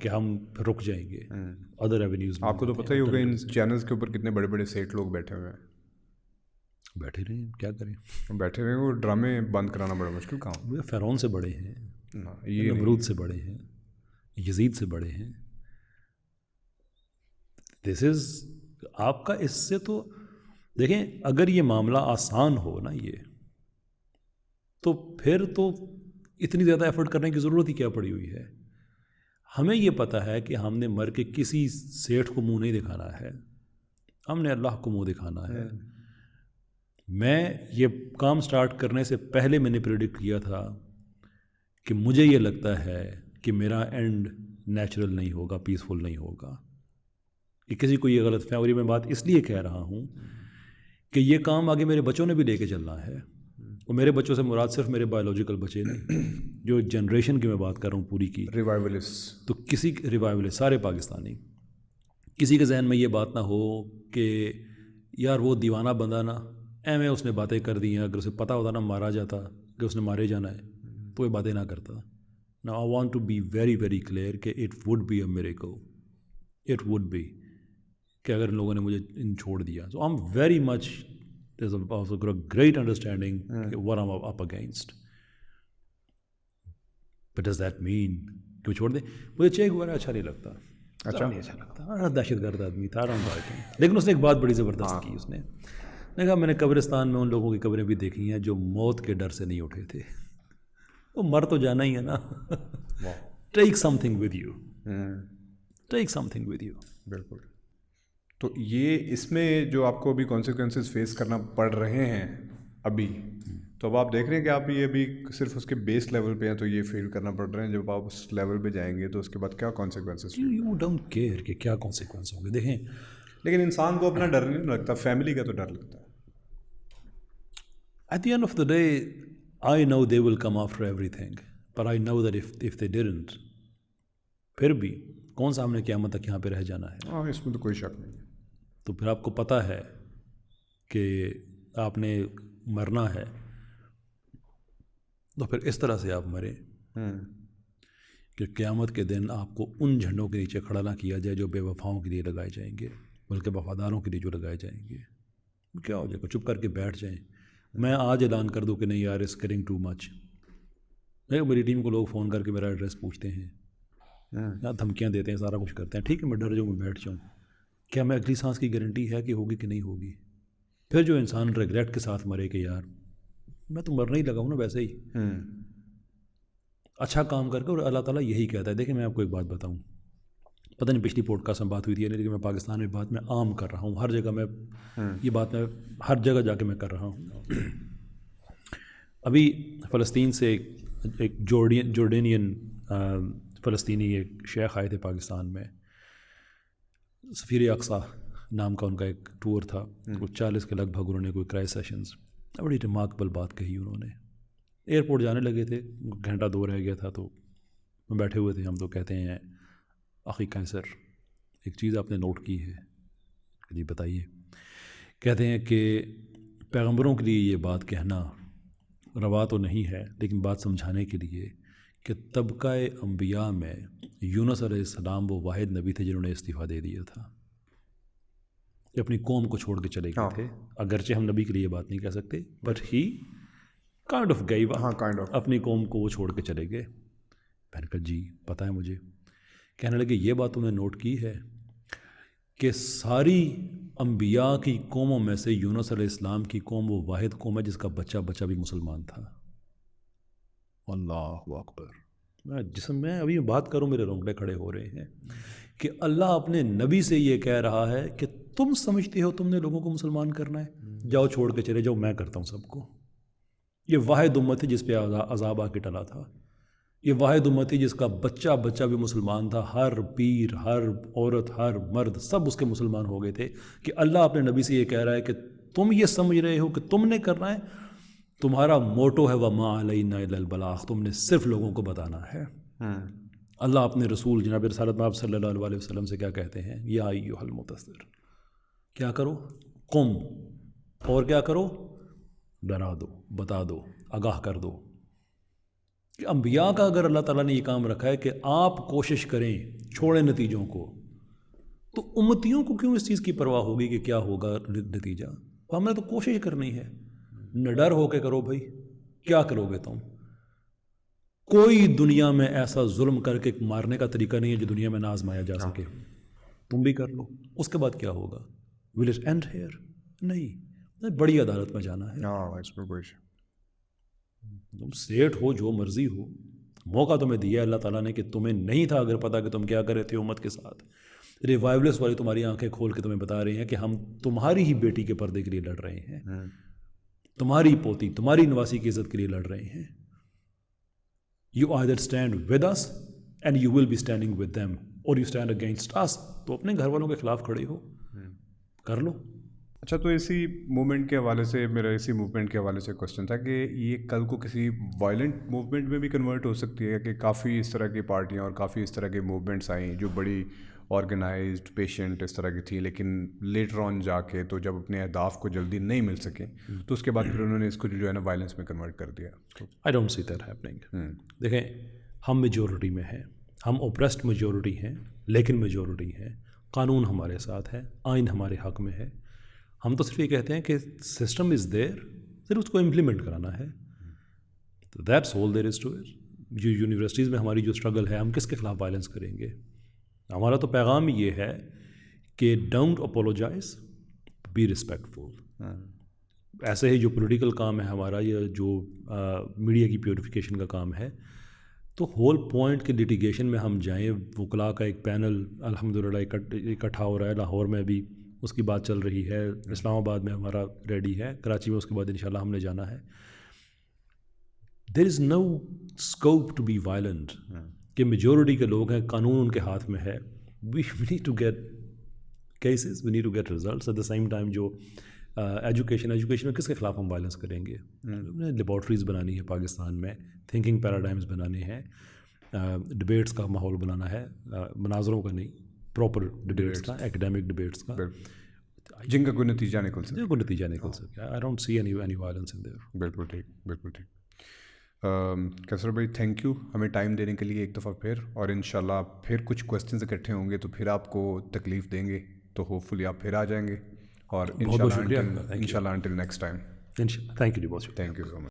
کہ ہم رک جائیں گے ادر ایونیوز. آپ کو تو پتہ ہی ہوگا ان چینلز کے اوپر کتنے بڑے بڑے سیٹ لوگ بیٹھے ہوئے ہیں. بیٹھے رہے ہیں، کیا کریں، بیٹھے رہے ہیں. وہ ڈرامے بند کرانا بڑا مشکل کام. وہ فرعون سے بڑے ہیں، نمرود سے بڑے ہیں، یزید سے بڑے ہیں. دس از آپ کا. اس سے تو دیکھیں، اگر یہ معاملہ آسان ہو نا یہ، تو پھر تو اتنی زیادہ ایفرٹ کرنے کی ضرورت ہی کیا پڑی ہوئی ہے. ہمیں یہ پتہ ہے کہ ہم نے مر کے کسی سیٹھ کو منہ نہیں دکھانا ہے، ہم نے اللہ کو منہ دکھانا ہے. میں یہ کام سٹارٹ کرنے سے پہلے میں نے پریڈکٹ کیا تھا کہ مجھے یہ لگتا ہے کہ میرا اینڈ نیچرل نہیں ہوگا، پیسفل نہیں ہوگا. کہ کسی کو یہ غلط فہمی، اور یہ میں بات اس لیے کہہ رہا ہوں کہ یہ کام آگے میرے بچوں نے بھی لے کے چلنا ہے. اور میرے بچوں سے مراد صرف میرے بایولوجیکل بچے نہیں، جو جنریشن کی میں بات کر رہا ہوں پوری کی، ریوائولسٹ. تو کسی ریوائولسٹ سارے پاکستانی، کسی کے ذہن میں یہ بات نہ ہو کہ یار وہ دیوانہ بندہ نا میں اس نے باتیں کر دی ہیں، اگر اسے پتہ ہوتا نا مارا جاتا کہ اس نے مارے جانا ہے تو یہ باتیں نہ کرتا. Now I want to be very very clear کہ it would be a miracle, it would be کہ اگر ان لوگوں نے مجھے چھوڑ دیا. So I'm very much, there's also got a great understanding what I'm up against. But does that mean کہ وہ چھوڑ دیں؟ مجھے چیک وغیرہ اچھا نہیں لگتا. نہیں اچھا لگتا، دہشت گرد آدمی تھا. لیکن اس نے ایک بات بڑی زبردست کی. اس نے کہا میں نے قبرستان میں ان لوگوں کی قبریں بھی دیکھی ہیں جو موت کے ڈر سے نہیں اٹھے تھے. وہ مر تو جانا ہی ہے نا. Take something with you, take something with you. بالکل. تو یہ اس میں جو آپ کو ابھی کانسیکوینسز فیس کرنا پڑ رہے ہیں ابھی، تو اب آپ دیکھ رہے ہیں کہ آپ یہ ابھی صرف اس کے بیس لیول پہ ہیں تو یہ فیل کرنا پڑ رہے ہیں. جب آپ اس لیول پہ جائیں گے تو اس کے بعد کیا کانسیکوینسز؟ یو ڈونٹ کیئر کہ کیا کانسیکوینس ہوں گے. دیکھیں، لیکن انسان کو اپنا ڈر نہیں لگتا، فیملی کا تو ڈر لگتا ہے. At the end of the day, I know they will come after everything, but I know that if they didn't, پھر بھی کون سا ہم نے قیامت تک یہاں پہ رہ جانا ہے. ہاں، اس میں تو کوئی شک نہیں ہے. تو پھر آپ کو پتہ ہے کہ آپ نے مرنا ہے، تو پھر اس طرح سے آپ مریں کہ قیامت کے دن آپ کو ان جھنڈوں کے نیچے کھڑا نہ کیا جائے جو بے وفاؤں کے لیے لگائے جائیں گے، بلکہ وفاداروں کے لیے جو لگائے جائیں گے. کیا ہو جائے گا؟ چپ کر کے بیٹھ جائیں. میں آج اعلان کر دوں کہ نہیں یار، اس کرنگ ٹو مچ. میری ٹیم کو لوگ فون کر کے میرا ایڈریس پوچھتے ہیں، دھمکیاں دیتے ہیں، سارا کچھ کرتے ہیں. ٹھیک ہے، میں ڈر جاؤں، میں بیٹھ جاؤں. کیا میں اگلی سانس کی گارنٹی ہے کہ ہوگی کہ نہیں ہوگی؟ پھر جو انسان ریگریٹ کے ساتھ مرے کہ یار میں تو مرنا ہی لگا ہوں نا ویسے ہی، اچھا کام کر کے. اور اللہ تعالیٰ یہی کہتا ہے. دیکھیں، میں آپ کو ایک بات بتاؤں، پتہ نہیں پچھلی پوڈ کاسٹ میں بات ہوئی تھی، لیکن میں پاکستان میں بات میں عام کر رہا ہوں. ہر جگہ میں یہ بات میں ہر جگہ جا کے میں کر رہا ہوں. ابھی فلسطین سے ایک جورڈینین فلسطینی ایک شیخ آئے تھے پاکستان میں. سفیر اقصیٰ نام کا ان کا ایک ٹور تھا. کچھ 40 کے لگ بھگ انہوں نے کوئی کرائے سیشنز. بڑی ریمارکبل بات کہی انہوں نے. ایئرپورٹ جانے لگے تھے، گھنٹہ 2 رہ گیا تھا، تو بیٹھے ہوئے تھے ہم. تو کہتے ہیں اخی قیصر، ایک چیز آپ نے نوٹ کی ہے؟ جی بتائیے. کہتے ہیں کہ پیغمبروں کے لیے یہ بات کہنا روا تو نہیں ہے، لیکن بات سمجھانے کے لیے کہ طبقہ انبیاء میں یونس علیہ السلام وہ واحد نبی تھے جنہوں نے استعفیٰ دے دیا تھا، کہ اپنی قوم کو چھوڑ کے چلے گئے تھے. اگرچہ ہم نبی کے لیے بات نہیں کہہ سکتے، بٹ ہی کائنڈ آف گئی اپنی قوم کو وہ چھوڑ کے چلے گئے. میں نے کہا جی پتہ ہے مجھے. کہنے لگے یہ بات تم نے نوٹ کی ہے کہ ساری انبیاء کی قوموں میں سے یونس علیہ السلام کی قوم وہ واحد قوم ہے جس کا بچہ بھی مسلمان تھا. اللہ اکبر. میں ابھی بات کروں میرے رونگٹے کھڑے ہو رہے ہیں کہ اللہ اپنے نبی سے یہ کہہ رہا ہے کہ تم سمجھتے ہو تم نے لوگوں کو مسلمان کرنا ہے، جاؤ چھوڑ کے چلے جاؤ، میں کرتا ہوں سب کو. یہ واحد امت ہے جس پہ عذاب آ کے ٹلا تھا. یہ واحد امت ہے جس کا بچہ بھی مسلمان تھا. ہر پیر، ہر عورت، ہر مرد سب اس کے مسلمان ہو گئے تھے. کہ اللہ اپنے نبی سے یہ کہہ رہا ہے کہ تم یہ سمجھ رہے ہو کہ تم نے کرنا ہے، تمہارا موٹو ہے وَمَا عَلَيْنَا إِلَّا الْبَلَاغُ، تم نے صرف لوگوں کو بتانا ہے. اللہ اپنے رسول جناب رسالت مآب صلی اللہ علیہ وسلم سے کیا کہتے ہیں؟ یا ایھا المدثر، کیا کرو؟ قم، اور کیا کرو؟ ڈرا دو، بتا دو، آگاہ کر دو. کہ انبیاء کا اگر اللہ تعالیٰ نے یہ کام رکھا ہے کہ آپ کوشش کریں، چھوڑیں نتیجوں کو، تو امتیوں کو کیوں اس چیز کی پرواہ ہوگی کہ کیا ہوگا نتیجہ؟ ہم نے تو کوشش کرنی ہے. نڈر ہو کے کرو بھائی. کیا کرو گے تم؟ کوئی دنیا میں ایسا ظلم کر کے مارنے کا طریقہ نہیں ہے جو دنیا میں نہ آزمایا جا سکے. تم بھی کر لو، اس کے بعد کیا ہوگا؟ Will it and here? نہیں، بڑی عدالت میں جانا ہے. تم سیٹ ہو، جو مرضی ہو، موقع تمہیں دیا اللہ تعالیٰ نے کہ تمہیں نہیں تھا اگر پتا کہ تم کیا کر رہے تھے امت کے ساتھ. ریوائولسٹ والے تمہاری آنکھیں کھول کے تمہیں بتا رہے ہیں کہ ہم تمہاری ہی بیٹی کے پردے کے لیے لڑ رہے ہیں، تمہاری پوتی، تمہاری نواسی کی عزت کے لیے لڑ رہے ہیں. You either stand with us and you will be standing with them, or you stand against us. تو اپنے گھر والوں کے خلاف کھڑے ہو، کر لو. اچھا، تو اسی موومنٹ کے حوالے سے میرا اسی موومنٹ کے حوالے سے کوشچن تھا کہ یہ کل کو کسی وائلنٹ موومنٹ میں بھی کنورٹ ہو سکتی ہے؟ کہ کافی اس طرح کی پارٹیاں اور کافی اس طرح کے موومنٹس آئیں جو بڑی آرگنائزڈ، پیشنٹ اس طرح کی تھی، لیکن لیٹر آن جا کے تو جب اپنے اہداف کو جلدی نہیں مل سکیں تو اس کے بعد پھر انہوں نے اس کو جو ہے نا وائلنس میں کنورٹ کر دیا. I don't see that happening. دیکھیں، ہم میجورٹی میں ہیں، ہم اوپریسڈ میجورٹی ہیں، لیکن میجورٹی ہیں. قانون ہمارے ساتھ ہے، آئین ہمارے حق میں ہے. ہم تو صرف یہ کہتے ہیں کہ سسٹم از دیر، صرف اس کو امپلیمنٹ کرانا ہے. That's all there is to it. جو یونیورسٹیز میں ہماری جو اسٹرگل ہے، ہم کس کے خلاف وائلنس کریں گے؟ ہمارا تو پیغام یہ ہے کہ ڈونٹ اپولوجائز، بی رسپیکٹفل. ایسے ہی جو پولیٹیکل کام ہے ہمارا، یا جو میڈیا کی پیوریفیکیشن کا کام ہے، تو ہول پوائنٹ کے لیٹیگیشن میں ہم جائیں. وکلاء کا ایک پینل الحمدللہ اکٹھا ہو رہا ہے، لاہور میں بھی اس کی بات چل رہی ہے، اسلام آباد میں ہمارا ریڈی ہے، کراچی میں اس کے بعد انشاءاللہ ہم نے جانا ہے. There is no scope to be violent. کہ میجورٹی کے لوگ ہیں، قانون ان کے ہاتھ میں ہے. We need to get cases, we need to get results. At the same time جو ایجوکیشن میں کس کے خلاف ہم وائلنس کریں گے؟ لیبارٹریز بنانی ہے پاکستان میں، تھنکنگ پیراڈائمز بنانے ہیں، ڈبیٹس کا ماحول بنانا ہے، مناظروں کا نہیں، پراپر ڈبیٹس کا، ایکڈیمک ڈبیٹس کا، جن کا کوئی نتیجہ نکل سکے. I don't see any violence in there. بالکل ٹھیک، بالکل ٹھیک. کیسر بھائی، تھینک یو ہمیں ٹائم دینے کے لیے ایک دفعہ پھر. اور انشاءاللہ پھر کچھ کویسچنز اکٹھے ہوں گے تو پھر آپ کو تکلیف دیں گے، تو ہوپ فلی آپ پھر آ جائیں گے. اور انشاءاللہ until next time. Thank you جی، بہت شکریہ. Thank you so much.